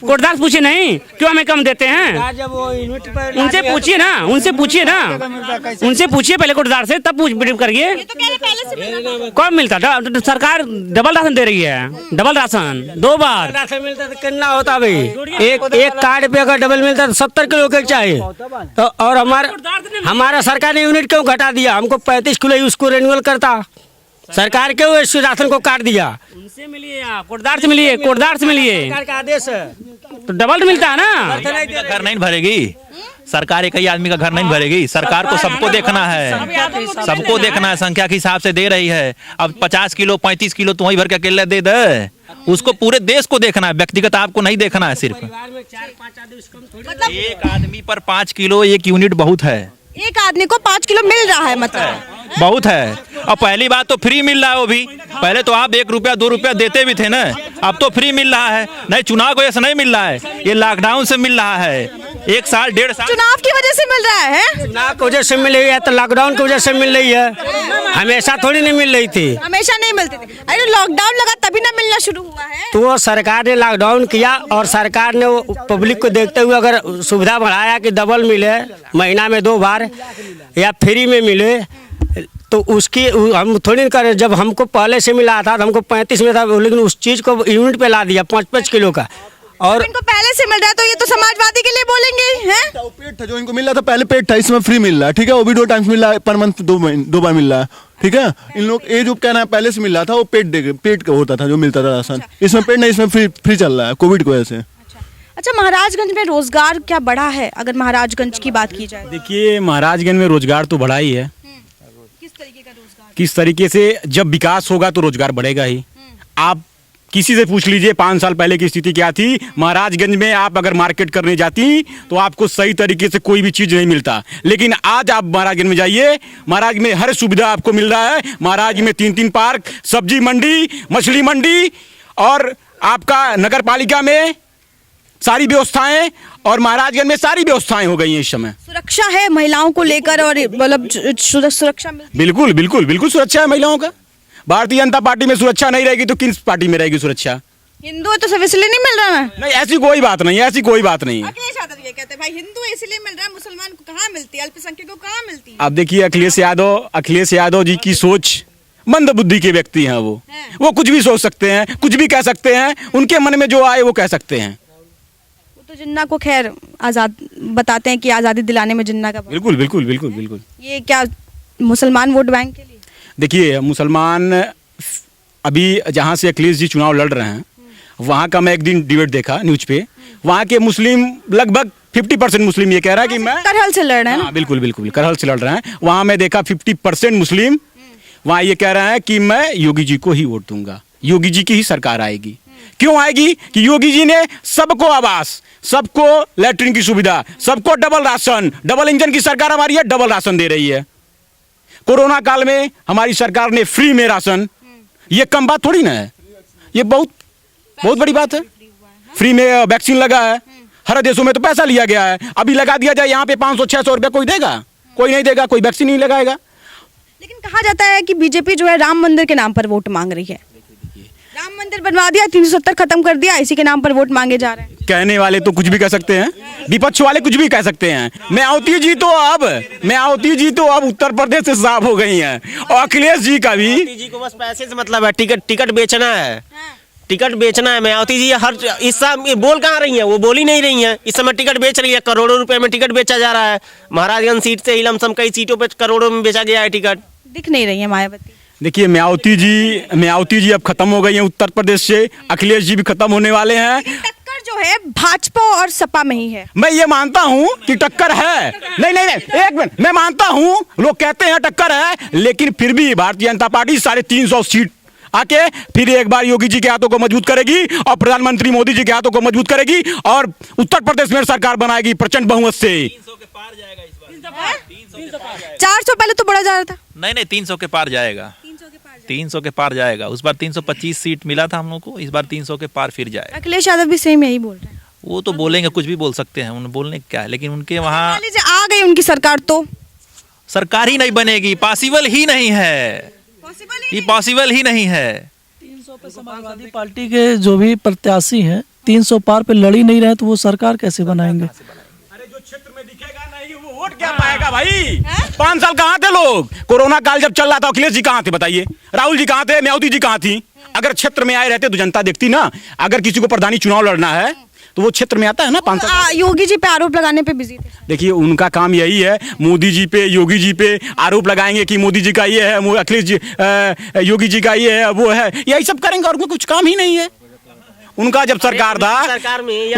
कोटदार पूछे नहीं क्यों हमें कम देते हैं, उनसे पूछिए ना, उनसे पूछिए पहले कोटदार से, तब पूछ करिए कब मिलता। सरकार डबल राशन दे रही है, डबल राशन 2 बार राशन मिलता तो कितना होता भाई? एक कार्ड पे अगर डबल मिलता तो 70 किलो के चाहिए। तो और हमारा सरकार ने यूनिट क्यों घटा दिया, हमको 35 किलो ही उसको रिन्यूअल करता। सरकार क्यों इस राशन को काट दिया? उनसे मिलिए, कोटदार से मिलिए, कोटदार से मिलिए, सरकार का आदेश है। तो डबल मिलता है ना। घर नहीं भरेगी सरकार, एक ही आदमी का घर नहीं भरेगी। सरकार को सबको देखना है, सबको देखना है, संख्या के हिसाब से दे रही है। अब 50 किलो 35 किलो तो वही भर के अकेले दे दे, उसको पूरे देश को देखना है, व्यक्तिगत आपको नहीं देखना है। सिर्फ एक आदमी पर 5 किलो 1 यूनिट बहुत है। एक आदमी को 5 किलो मिल रहा है, मतलब बहुत है। और पहली बात तो फ्री मिल रहा है वो भी, पहले तो आप 1 रुपया 2 रुपया देते भी थे ना, अब तो फ्री मिल रहा है। नहीं, चुनाव की वजह से नहीं मिल रहा है, ये लॉकडाउन से मिल रहा है। 1 साल 1.5 साल चुनाव की वजह से मिल रहा है। चुनाव की वजह से मिल रही है तो लॉकडाउन की वजह से मिल रही है, हमेशा थोड़ी नहीं मिल रही थी। हमेशा नहीं मिलती थी, अरे लॉकडाउन लगा तभी ना मिलना शुरू हुआ है। तो वो सरकार ने लॉकडाउन किया और सरकार ने वो पब्लिक को देखते हुए अगर सुविधा बढ़ाया कि डबल मिले, महीना में 2 बार या फ्री में मिले, तो उसकी हम थोड़ी करें। जब हमको पहले से मिला था तो हमको 35 में था, लेकिन उस चीज़ को यूनिट पे ला दिया 5-5 किलो का। और इनको पहले से मिल रहा है तो ये तो समाजवादी के लिए बोलेंगे हैं? पेड था जो इनको मिल रहा था, पहले पेड था, इसमें फ्री मिल रहा है। ठीक है, वो भी 2 टाइम्स मिल रहा है पर मंथ, 2 बार मिल रहा है। ठीक है, इन लोग ये जो कहना है पहले से मिल रहा था वो पेड का होता था जो मिलता था राशन। इसमें पेड नहीं, इसमें फ्री चल रहा है कोविड की वजह से। अच्छा, महाराजगंज में रोजगार क्या बढ़ा है अगर महाराजगंज की बात की जाए? देखिए, महाराजगंज में रोजगार तो बढ़ा ही है। किस तरीके का रोजगार? किस तरीके से, जब विकास होगा तो रोजगार बढ़ेगा ही। आप किसी से पूछ लीजिए 5 साल पहले की स्थिति क्या थी। महाराजगंज में आप अगर मार्केट करने जाती तो आपको सही तरीके से कोई भी चीज़ नहीं मिलता, लेकिन आज आप महाराजगंज में जाइए, महाराज में हर सुविधा आपको मिल रहा है। महाराज में 3 पार्क, सब्जी मंडी, मछली मंडी और आपका नगर पालिका में सारी व्यवस्थाएं, और महाराजगंज में सारी व्यवस्थाएं हो गई हैं इस समय। सुरक्षा है महिलाओं को लेकर, और मतलब सुरक्षा मिलती है? बिल्कुल बिल्कुल बिल्कुल सुरक्षा है महिलाओं का। भारतीय जनता पार्टी में सुरक्षा नहीं रहेगी तो किस पार्टी में रहेगी सुरक्षा? हिंदू है तो सब इसलिए नहीं मिल रहा है? नहीं, ऐसी कोई बात नहीं है, ऐसी कोई बात नहीं है। अखिलेश यादव ये कहते हैं भाई हिंदू इसलिए मिल रहा है, मुसलमान को कहाँ मिलती है, अल्पसंख्यकों को कहाँ मिलती है? अब देखिए, अखिलेश यादव जी की सोच मंद बुद्धि के व्यक्ति हैं। वो कुछ भी सोच सकते हैं, कुछ भी कह सकते हैं, उनके मन में जो आए वो कह सकते हैं। वो तो जिन्ना को खैर आजाद बताते हैं कि आज़ादी दिलाने में जिन्ना का बिल्कुल बिल्कुल बिल्कुल बिल्कुल। ये क्या मुसलमान वोट बैंक के लिए? देखिए, मुसलमान अभी जहाँ से अखिलेश जी चुनाव लड़ रहे हैं, वहाँ का मैं एक दिन डिबेट देखा न्यूज पे, वहाँ के मुस्लिम लगभग 50% मुस्लिम ये कह रहा है कि मैं करहल से लड़ रहे हैं। हाँ, बिल्कुल बिल्कुल करहल से लड़ रहे हैं। वहाँ मैं देखा 50% मुस्लिम वहाँ ये कह रहे हैं कि मैं योगी जी को ही वोट दूंगा, योगी जी की ही सरकार आएगी। क्यों आएगी? कि योगी जी ने सबको आवास, सबको लैट्रिन की सुविधा, सबको डबल राशन, डबल इंजन की सरकार हमारी है, डबल राशन दे रही है। कोरोना काल में हमारी सरकार ने फ्री में राशन, ये कम बात थोड़ी ना है, ये बहुत बड़ी बात है। फ्री में वैक्सीन लगा है, हर देशों में तो पैसा लिया गया है, अभी लगा दिया जाए यहाँ पे 500-600 रुपया, कोई देगा? कोई नहीं देगा, कोई वैक्सीन नहीं लगाएगा। लेकिन कहा जाता है कि बीजेपी जो है राम मंदिर के नाम पर वोट मांग रही है। राम मंदिर बनवा दिया, 370 खत्म कर दिया, इसी के नाम पर वोट मांगे जा रहे हैं। कहने वाले तो कुछ भी कह सकते हैं, विपक्ष वाले कुछ भी कह सकते हैं। मायावती जी तो अब उत्तर प्रदेश से साफ हो गई हैं, और अखिलेश जी का भी। मायावती जी को बस पैसे से मतलब है, टिकट बेचना है, टिकट बेचना है। मायावती जी हर इस समय बोल कहाँ रही हैं, वो बोल ही नहीं रही हैं। इस समय टिकट बेच रही है, करोड़ों रुपए में टिकट बेचा जा रहा है। महाराजगंज सीट से ही लमसम कई सीटों पे करोड़ों में बेचा गया है टिकट। दिख नहीं रही है मायावती। देखिए, मायावती जी अब खत्म हो गई हैं उत्तर प्रदेश से, अखिलेश जी भी खत्म होने वाले हैं। टक्कर जो है भाजपा और सपा में ही है। मैं ये मानता हूँ कि टक्कर है, नहीं, एक मिनट, मैं मानता हूँ, लोग कहते हैं टक्कर है, लेकिन फिर भी भारतीय जनता पार्टी 350 सीट आके फिर एक बार योगी जी के हाथों को मजबूत करेगी और प्रधानमंत्री मोदी जी के हाथों को मजबूत करेगी और उत्तर प्रदेश में सरकार बनाएगी प्रचंड बहुमत से। 300 के पार जाएगा इस बार, 400 पहले तो बढ़ा जा रहा था। नहीं 300 के पार जाएगा, 300 के पार जाएगा। उस बार 325 सीट मिला था हम लोग को, इस बार 300 के पार फिर जाएगा। अखिलेश यादव भी सेम यही बोल रहे हैं। वो तो बोलेंगे, कुछ भी बोल सकते हैं, उन्हें बोलने क्या है, लेकिन उनके वहाँ आ गई उनकी सरकार तो सरकार ही नहीं बनेगी, पॉसिबल ही नहीं है, ये पॉसिबल ही नहीं है। 300 पे समाजवादी पार्टी के जो भी प्रत्याशी हैं 300 पार पे लड़ ही नहीं रहे तो वो सरकार कैसे बनाएंगे? अरे जो क्षेत्र में दिखेगा नहीं वो वोट क्या पाएगा भाई? 5 साल कहाँ थे लोग? कोरोना काल जब चल रहा था अखिलेश जी कहाँ थे बताइए? राहुल जी कहाँ थे? मायावती जी कहाँ थी? अगर क्षेत्र में आए रहते तो जनता देखती ना। अगर किसी को प्रधानी चुनाव लड़ना है तो वो क्षेत्र में आता है ना 5 साल। योगी जी पे आरोप लगाने पे बिजी थे। देखिए उनका काम यही है, मोदी जी पे योगी जी पे आरोप लगाएंगे कि मोदी जी का ये है, अखिलेश जी योगी जी का ये है, वो है, यही सब करेंगे और कुछ काम ही नहीं है उनका। जब सरकार था,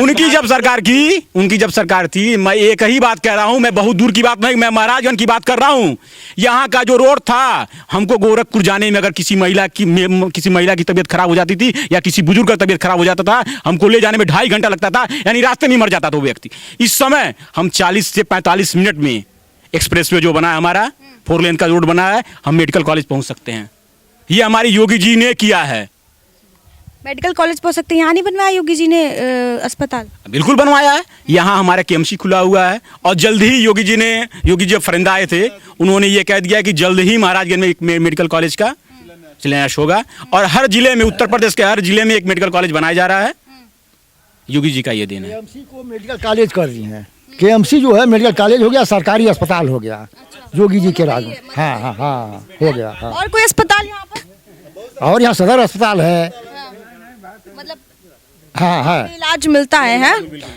उनकी जब सरकार थी, मैं एक ही बात कह रहा हूं, मैं बहुत दूर की बात नहीं, मैं महाराजगंज की बात कर रहा हूं। यहाँ का जो रोड था, हमको गोरखपुर जाने में अगर किसी महिला की तबीयत खराब हो जाती थी या किसी बुजुर्ग का तबीयत खराब हो जाता था, हमको ले जाने में 2.5 घंटा लगता था, यानी रास्ते में मर जाता था वो व्यक्ति। इस समय हम 40 से 45 मिनट में एक्सप्रेसवे जो बना है हमारा, 4 लेन का रोड बना है, हम मेडिकल कॉलेज पहुंच सकते हैं। ये हमारी योगी जी ने किया है। मेडिकल कॉलेज पहुंच सकते हैं, यहाँ नहीं बनवाया योगी जी ने अस्पताल? बिल्कुल बनवाया है, यहाँ हमारा केएमसी खुला हुआ है। और जल्द ही योगी जी जब फरिंदा आए थे, उन्होंने ये कह दिया कि जल्द ही महाराजगंज में एक मेडिकल कॉलेज का शिलान्यास होगा और हर जिले में, उत्तर प्रदेश के हर जिले में एक मेडिकल कॉलेज बनाया जा रहा है। योगी जी का ये देन है। केएमसी को मेडिकल कॉलेज कर दिए हैं। केएमसी जो है मेडिकल कॉलेज हो गया, सरकारी अस्पताल हो गया योगी जी के राज में। हाँ हो गया। हाँ। और कोई अस्पताल यहाँ पर? और यहाँ सदर अस्पताल है, मतलब हाँ इलाज मिलता है,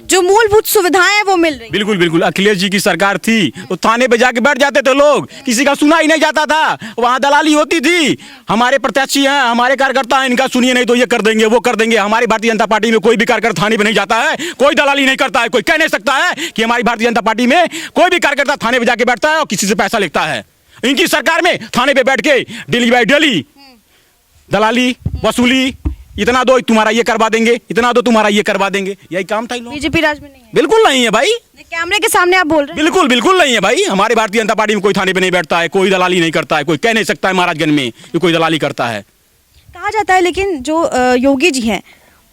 जो मूलभूत सुविधाएं हैं वो मिल रही। बिल्कुल। अखिलेश जी की सरकार थी तो थाने पे जाके बैठ जाते थे लोग, किसी का सुना ही नहीं जाता था, वहाँ दलाली होती थी। हमारे प्रत्याशी हैं, हमारे कार्यकर्ता हैं, इनका सुनिए नहीं तो ये कर देंगे, वो कर देंगे। हमारी भारतीय जनता पार्टी में कोई भी कार्यकर्ता थाने पे नहीं जाता है, कोई दलाली नहीं करता है। कोई कह नहीं सकता है कि हमारी भारतीय जनता पार्टी में कोई भी कार्यकर्ता थाने पे जाके बैठता है और किसी से पैसा लेता है। इनकी सरकार में थाने पे बैठ के डेली बाई डेली दलाली वसूली, इतना दो तुम्हारा ये करवा देंगे, इतना दो तुम्हारा ये करवा देंगे, यही काम था। बीजेपी राज में नहीं है? बिल्कुल नहीं है भाई, कैमरे के सामने आप बोल रहे हैं। बिल्कुल नहीं है भाई। हमारी भारतीय जनता पार्टी में कोई थाने पे नहीं बैठता है, कोई दलाली नहीं करता है, कोई कह नहीं सकता है महाराजगंज में कि कोई दलाली करता है। कहा जाता है लेकिन जो योगी जी हैं,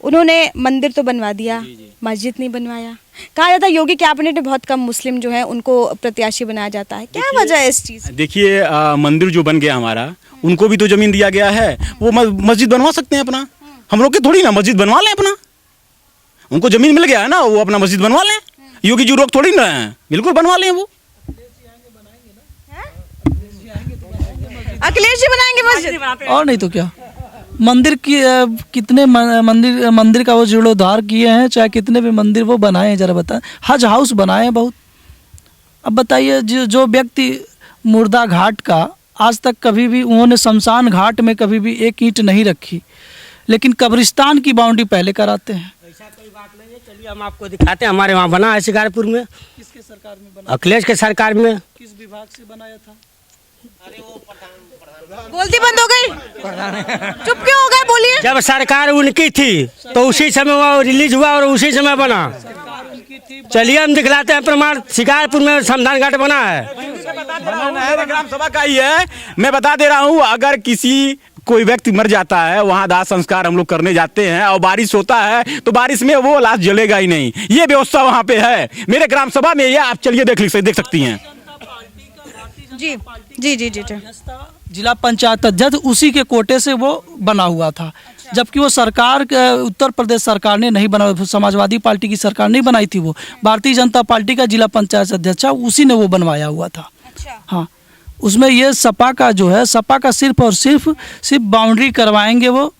उन्होंने मंदिर तो बनवा दिया, मस्जिद नहीं बनवाया। कहा जाता है योगी कैबिनेट में बहुत कम मुस्लिम जो है उनको प्रत्याशी बनाया जाता है, क्या वजह है इस चीज? देखिए मंदिर जो बन गया हमारा, उनको भी तो जमीन दिया गया है, वो मस्जिद बनवा सकते हैं अपना। हम लोग के थोड़ी ना मस्जिद बनवा लें अपना, उनको जमीन मिल गया है ना, वो अपना मस्जिद बनवा लें। योगी जी रोक थोड़ी ना है, बिल्कुल बनवा लें वो। अखिलेश जी बनाएंगे मस्जिद, और नहीं तो क्या। मंदिर की कितने मंदिर का वो जीर्णोद्धार किए हैं, चाहे कितने भी मंदिर वो बनाए हैं, जरा बताएं। हज हाउस बनाए हैं बहुत। अब बताइए जो व्यक्ति मुर्दा घाट का आज तक कभी भी उन्होंने शमशान घाट में कभी भी एक ईंट नहीं रखी, लेकिन कब्रिस्तान की बाउंड्री पहले कराते हैं। ऐसा कोई बात नहीं है, चलिए हम आपको दिखाते हैं। हमारे वहाँ बना है शिकारपुर में। किसके सरकार में बना? अखिलेश के सरकार में। किस विभाग से बनाया था? बोलती बंद हो गई, चुप क्यों हो गए, बोलिए। जब सरकार उनकी थी तो उसी समय वो रिलीज हुआ और उसी समय बना। चलिए हम दिखलाते हैं प्रमाण। शिकारपुर में शमशान घाट बना है, ग्राम सभा का ही है। मैं बता दे रहा हूँ, अगर कोई व्यक्ति मर जाता है, वहाँ दाह संस्कार हम लोग करने जाते हैं और बारिश होता है तो बारिश में वो लाश जलेगा ही नहीं, ये व्यवस्था वहाँ पे है मेरे ग्राम सभा में। ये आप चलिए देख सकती हैं। जी। जिला पंचायत अध्यक्ष उसी के कोटे से वो बना हुआ था, जबकि वो सरकार उत्तर प्रदेश सरकार ने नहीं बना, समाजवादी पार्टी की सरकार नहीं बनाई थी, वो भारतीय जनता पार्टी का जिला पंचायत अध्यक्ष उसी ने वो बनवाया हुआ था। हाँ, उसमें ये सपा का जो है, सपा का सिर्फ और सिर्फ बाउंड्री करवाएंगे, वो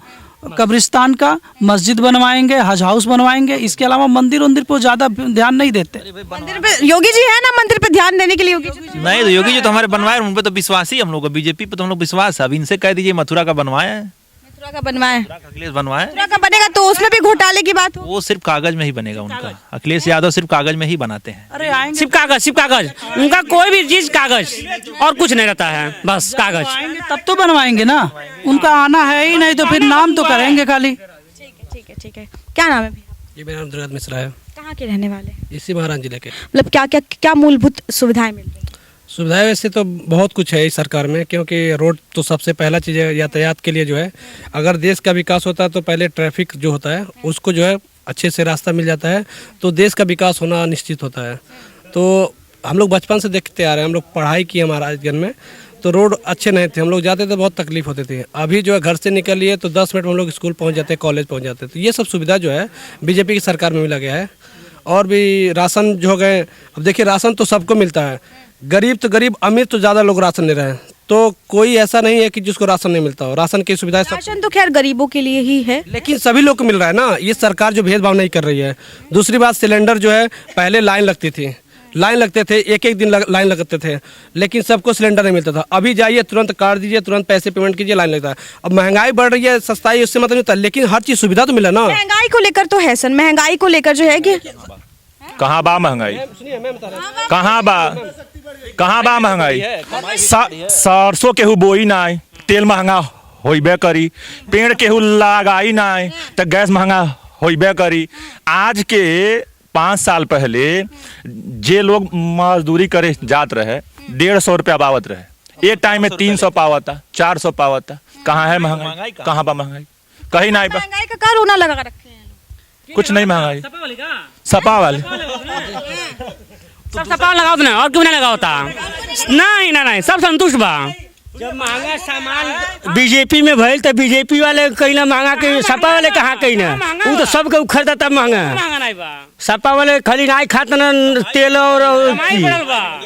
कब्रिस्तान का मस्जिद बनवाएंगे, हज हाउस बनवाएंगे। इसके अलावा मंदिर पर ज़्यादा ध्यान नहीं देते। मंदिर पे योगी जी है ना, मंदिर पे ध्यान देने के लिए योगी जी नहीं, तो योगी जी तो हमारे बनवाए, उन पे तो विश्वास ही हम लोग का। बीजेपी पे तो हम लोग विश्वास है। अब इनसे कह दीजिए मथुरा का बनवाया है, मथुरा का बनवाया, अखिलेश बनवाया, मथुरा का बनेगा तो उसमें भी घोटाले की बात हो। वो सिर्फ कागज में ही बनेगा उनका। अखिलेश यादव सिर्फ कागज में ही बनाते हैं। अरे आएंगे, सिर्फ कागज, उनका कोई भी चीज कागज और कुछ नहीं रहता है, बस कागज। आएंगे तब तो बनवाएंगे ना, उनका आना है ही नहीं तो फिर नाम तो करेंगे खाली। ठीक है। क्या नाम है भैया? जी मेरा नाम दुर्गात मिश्रा है। कहाँ के रहने वाले? इसी महाराज जिले के। मतलब क्या मूलभूत सुविधाएं मिल रही हैं? सुविधाएं वैसे तो बहुत कुछ है इस सरकार में, क्योंकि रोड तो सबसे पहला चीज़ है यातायात के लिए जो है। अगर देश का विकास होता है तो पहले ट्रैफिक जो होता है उसको जो है अच्छे से रास्ता मिल जाता है तो देश का विकास होना निश्चित होता है। तो हम लोग बचपन से देखते आ रहे हैं, हम लोग पढ़ाई की महाराजगंज में, तो रोड अच्छे नहीं थे, हम लोग जाते थे बहुत तकलीफ होती थी। अभी जो है घर से निकलिए तो 10 मिनट में हम लोग स्कूल पहुंच जाते हैं, कॉलेज पहुंच जाते हैं। तो ये सब सुविधा जो है बीजेपी की सरकार में मिला गया है। और भी राशन जो हो गए, अब देखिए राशन तो सबको मिलता है, गरीब तो गरीब, अमीर तो ज़्यादा लोग राशन ले रहे हैं। तो कोई ऐसा नहीं है कि जिसको राशन नहीं मिलता हो। राशन की सुविधाएं सब, राशन तो खैर गरीबों के लिए ही है, लेकिन सभी लोग को मिल रहा है ना। ये सरकार जो भेदभाव नहीं कर रही है। दूसरी बात, सिलेंडर जो है पहले लाइन लगती थी, लाइन लगते थे, एक एक दिन लाइन लगते थे, लेकिन सबको सिलेंडर नहीं मिलता था। अभी जाइए, तुरंत काट दीजिए, तुरंत पैसे पेमेंट कीजिए, लाइन लगता है। अब महंगाई बढ़ रही है, सस्ताई उससे मतलब नहीं होता, लेकिन हर चीज़ सुविधा तो मिला ना। महंगाई को लेकर तो है सर, महंगाई को लेकर जो है कि कहाँ बा महंगाई, कहाँ बा महंगाई। सरसों केहू बोई ना, तेल महंगा होइबे करी, पेड़ केहू लगाई ना तो गैस महंगा होइबे करी। आज के 5 साल पहले जे लोग मजदूरी करे जात रहे 150 रुपया पावत रहे, एक टाइम में 300 पावता, 400 पावता। कहाँ है महंगाई, कहाँ बा महंगाई, कहीं नहीं बा। महंगाई का कारोना लगा रखे हैं, कुछ नहीं महंगाई, सपा वाले सब सपा लगाओ ना, और क्यों नहीं लगाओता? नहीं ना नहीं, सब संतुष्ट बा। जब महंगा सामान बीजेपी में भइल तो बीजेपी वाले कहीं ना महंगा के, सपा वाले कहाँ कहीं ना, वो तो सबके खरीदा तब महंगा। नहीं बा, सपा वाले खाली नाई खाता ना तेल और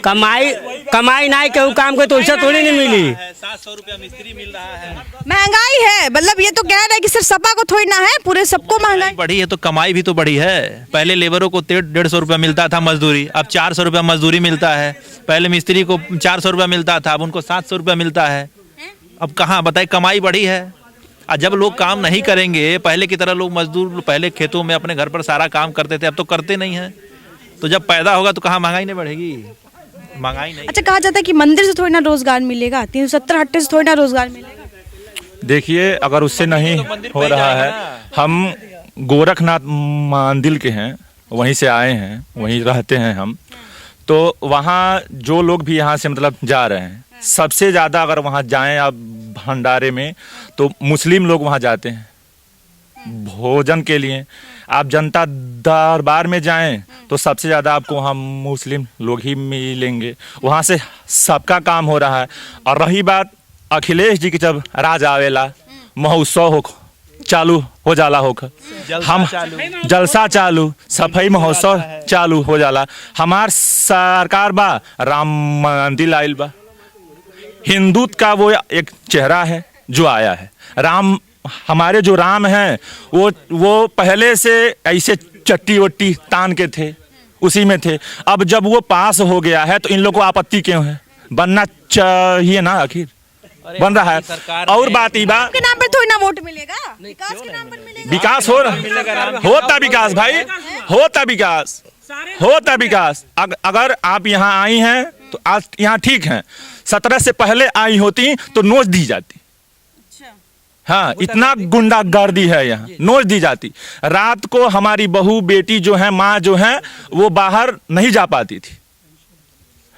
कमाई नाई के काम के तो ऐसा थोड़ी नहीं मिली। 700 रुपया मिस्त्री मिल रहा है। महंगाई है, मतलब ये तो कह रहे हैं कि सिर्फ सपा को थोड़ी ना है, पूरे सबको महंगाई बढ़ी है तो कमाई भी तो बढ़ी है। पहले लेबरों को 150 रुपया मिलता था मजदूरी, अब 400 रुपया मजदूरी मिलता है। पहले मिस्त्री को 400 रुपया मिलता था, अब उनको 700 रुपया मिलता है। अब कहाँ बताए, कमाई बढ़ी है। और जब लोग काम नहीं करेंगे, पहले की तरह लोग मजदूर पहले खेतों में अपने घर पर सारा काम करते थे, अब तो करते नहीं हैं। तो जब पैदा होगा तो कहाँ महंगाई नहीं बढ़ेगी, महंगाई नहीं। अच्छा, कहा जाता है कि मंदिर से थोड़ी ना रोजगार मिलेगा, 370 हट्टे से थोड़ी ना रोजगार मिलेगा। देखिए, अगर उससे नहीं हो रहा है, हम गोरखनाथ मंदिर के हैं, वहीं से आए हैं, वहीं रहते हैं हम, तो वहाँ जो लोग भी यहाँ से मतलब जा रहे हैं, सबसे ज़्यादा अगर वहाँ जाएं आप भंडारे में तो मुस्लिम लोग वहाँ जाते हैं भोजन के लिए। आप जनता दरबार में जाएं तो सबसे ज़्यादा आपको वहाँ मुस्लिम लोग ही मिलेंगे। वहाँ से सबका काम हो रहा है। और रही बात अखिलेश जी की, जब राज आवेला महोत्सव हो चालू हो जाला होकर, हम जलसा चालू, सफाई महोत्सव चालू हो जाला। हमार सरकार बा, राम मंदिर आइल बा, हिंदुत्व का वो एक चेहरा है जो आया है। राम, हमारे जो राम हैं वो पहले से ऐसे चट्टी वट्टी तान के थे, उसी में थे। अब जब वो पास हो गया है तो इन लोगों को आपत्ति क्यों है? बनना चाहिए ना, आखिर बन रहा है। और बात ही बात के नाम पर थोड़ी ना वोट मिलेगा, विकास के नाम पर मिलेगा। विकास हो रहा, होता विकास भाई, होता विकास, होता विकास। अगर आप यहाँ आई हैं तो आज यहाँ ठीक है, 17 से पहले आई होती तो नोच दी जाती। हाँ, इतना गुंडागर्दी है यहाँ, नोच दी जाती। रात को हमारी बहू बेटी जो है, माँ जो है, वो बाहर नहीं जा पाती थी।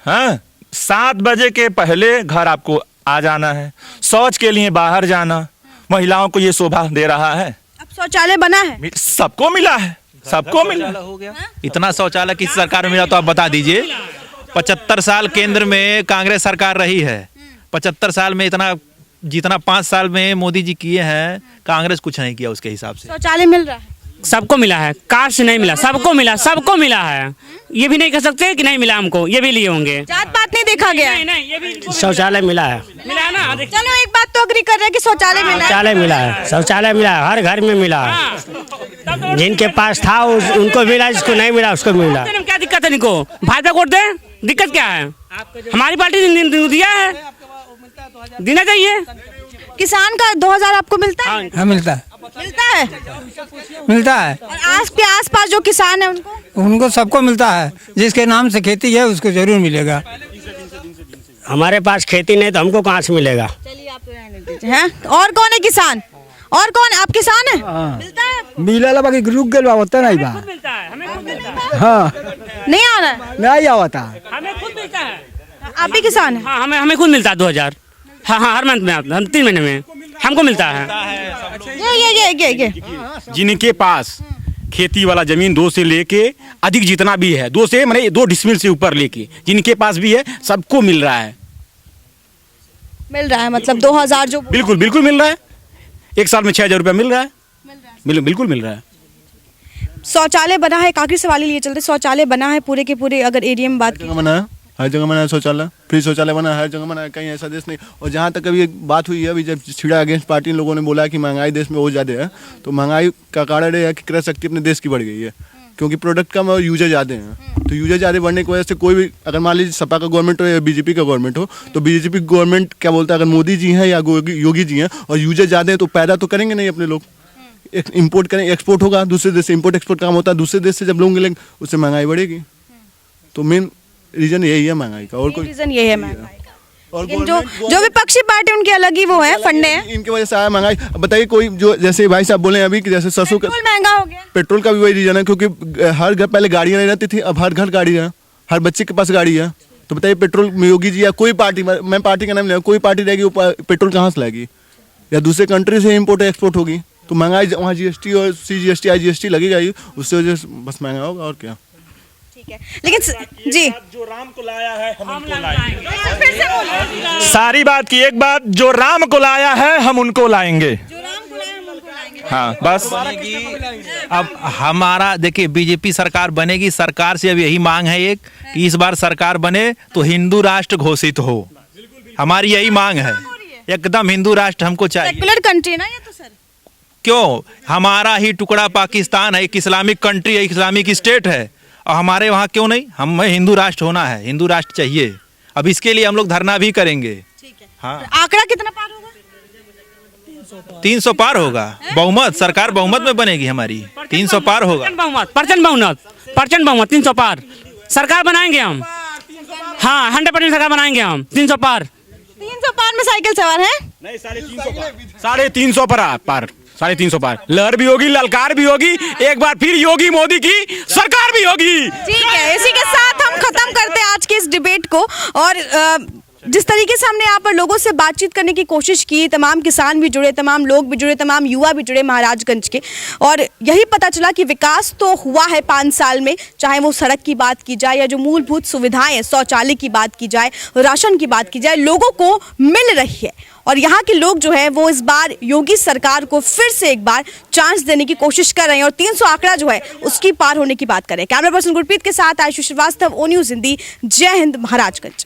हाँ, 7 बजे के पहले घर आपको आ जाना है, शौच के लिए बाहर जाना। महिलाओं को ये शोभा दे रहा है। अब शौचालय बना है, सबको मिला है, सबको मिला हो गया। इतना शौचालय किस सरकार में मिला तो आप बता दीजिए। 75 साल केंद्र में कांग्रेस सरकार रही है, 75 साल में इतना जितना 5 साल में मोदी जी किए हैं, कांग्रेस कुछ नहीं किया उसके हिसाब से। शौचालय मिल रहा है, सबको मिला है, कास्ट से नहीं मिला, सबको मिला, सबको मिला है। ये भी नहीं कह सकते कि नहीं मिला हमको, ये भी लिए होंगे। जात पात नहीं देखा गया। नहीं, ये भी शौचालय मिला है, मिला है ना। चलो एक बात तो अग्री कर रहे हैं कि शौचालय मिला है। शौचालय मिला है, शौचालय मिला है, हर घर में मिला है। जिनके पास था उनको मिला, जिसको नहीं मिला उसको मिला। क्या दिक्कत है इनको? भाजपा वोट दे, दिक्कत क्या है? हमारी पार्टी ने दिया है, देना चाहिए। किसान का 2000 आपको मिलता है? हाँ, मिलता है, मिलता है, मिलता है। और आस पास जो किसान है उनको सबको मिलता है। जिसके नाम से खेती है उसको जरूर मिलेगा। हमारे पास खेती नहीं तो हमको कहाँ से मिलेगा? चलिए आप तो रहने दीजिए। हैं? और कौन है किसान? और कौन? आप किसान है? मिलता है? मिला बाकी रुक गए होता नहीं बा। मिलता है, हमें खुद मिलता है। हाँ, नहीं आ रहा है? नहीं आवता, हमें खुद मिलता है। आप भी किसान है? हाँ, हमें खुद मिलता है 2000। हाँ, हर मंथ में, 3 महीने में हमको मिलता है। ये जिनके पास खेती वाला जमीन 2 से लेके अधिक जितना भी है, 2 से माने 2 डिसमिल से ऊपर लेके जिनके पास भी है, सबको मिल रहा है। मिल रहा है मतलब 2000 जो बिल्कुल बिल्कुल मिल रहा है। एक साल में 6000 रुपया मिल रहा है, बिल्कुल मिल रहा है। शौचालय बना है, एक आखिरी सवाल लिए चलते, शौचालय बना है पूरे के पूरे अगर एरिया में बात की? बना है, हर जगह बना है शौचालय, फ्री शौचालय बना है, हर जगह बना है, कहीं ऐसा देश नहीं। और जहाँ तक अभी एक बात हुई है, अभी जब छिड़ा अगेंस्ट पार्टी लोगों ने बोला कि महंगाई देश में बहुत ज़्यादा है, तो महंगाई का कारण यह है कि क्रय शक्ति अपने देश की बढ़ गई है, क्योंकि प्रोडक्ट कम और यूजर ज़्यादा हैं। तो यूजर ज़्यादा बढ़ने की वजह से कोई भी, अगर मान लीजिए सपा का गवर्नमेंट हो या बीजेपी का गवर्नमेंट हो, तो बीजेपी गवर्नमेंट क्या बोलता है, अगर मोदी जी हैं या योगी जी हैं और यूजर ज़्यादा हैं तो पैदा तो करेंगे नहीं अपने लोग, इंपोर्ट करें, एक्सपोर्ट होगा दूसरे देश से, इंपोर्ट एक्सपोर्ट काम होता है, दूसरे देश से जब लोग मिलेंगे उससे महंगाई बढ़ेगी। तो मेन रीजन यही है महंगाई का, और कोई रीजन ये है महंगाई का। और जो विपक्षी पार्टी उनके अलग ही वो है फंडे हैं, इनकी वजह से आया महंगाई। अब बताइए कोई जो, जैसे भाई साहब बोले अभी कि जैसे सरसों का महंगा हो गया, पेट्रोल का भी वही रीजन है, क्योंकि हर घर पहले गाड़ियाँ नहीं रहती थी, अब हर घर गाड़ी है, हर बच्चे के पास गाड़ी है। तो बताइए पेट्रोल में योगी जी या कोई पार्टी, मैं पार्टी का नाम ले, कोई पार्टी रहेगी वो पेट्रोल कहाँ से लाएगी, या दूसरे कंट्री से इम्पोर्ट एक्सपोर्ट होगी, तो महंगाई वहाँ जीएसटी और CGST IGST लगेगा ही, उससे वजह से बस महंगा होगा, और क्या। ठीक है, लेकिन जी जो राम को लाया है हम उनको लाएंगे। सारी बात की एक बात, जो राम को लाया है हम उनको लाएंगे। हाँ बस। अब हमारा देखिए बीजेपी सरकार बनेगी, सरकार से अब यही मांग है एक कि इस बार सरकार बने तो हिंदू राष्ट्र घोषित हो, हमारी यही मांग है, एकदम हिंदू राष्ट्र हमको चाहिए। सेक्युलर कंट्री ना ये तो सर, क्यों, हमारा ही टुकड़ा पाकिस्तान है, एक इस्लामिक कंट्री है, इस्लामिक स्टेट है, और हमारे वहाँ क्यों नहीं, हमें हिंदू राष्ट्र होना है, हिंदू राष्ट्र चाहिए। अब इसके लिए हम लोग धरना भी करेंगे। ठीक है, हाँ। आंकड़ा कितना पार होगा? 300 पार होगा, बहुमत, सरकार बहुमत में बनेगी हमारी, 300 पार होगा, परसेंट बहुमत 300 पार सरकार बनाएंगे हम। हाँ 100% सरकार बनाएंगे हम, 300 पार। 300 पार में साइकिल सवार है? नहीं 350 पार 350 पार लहर भी होगी, ललकार भी होगी, एक बार फिर योगी मोदी की सरकार भी होगी। ठीक है, इसी के साथ हम खत्म करते हैं आज के इस डिबेट को। और जिस तरीके से हमने यहाँ पर लोगों से बातचीत करने की कोशिश की, तमाम किसान भी जुड़े, तमाम लोग भी जुड़े, तमाम युवा भी जुड़े महाराजगंज के, और यही पता चला कि विकास तो हुआ है 5 साल में, चाहे वो सड़क की बात की जाए या जो मूलभूत सुविधाएं, शौचालय की बात की जाए, राशन की बात की जाए, लोगों को मिल रही है। और यहाँ के लोग जो है वो इस बार योगी सरकार को फिर से एक बार चांस देने की कोशिश कर रहे हैं और 300 आंकड़ा जो है उसकी पार होने की बात कर रहे हैं। कैमरा पर्सन गुरप्रीत के साथ आयुष श्रीवास्तव, ओ न्यूज़ हिंदी। जय हिंद महाराजगंज।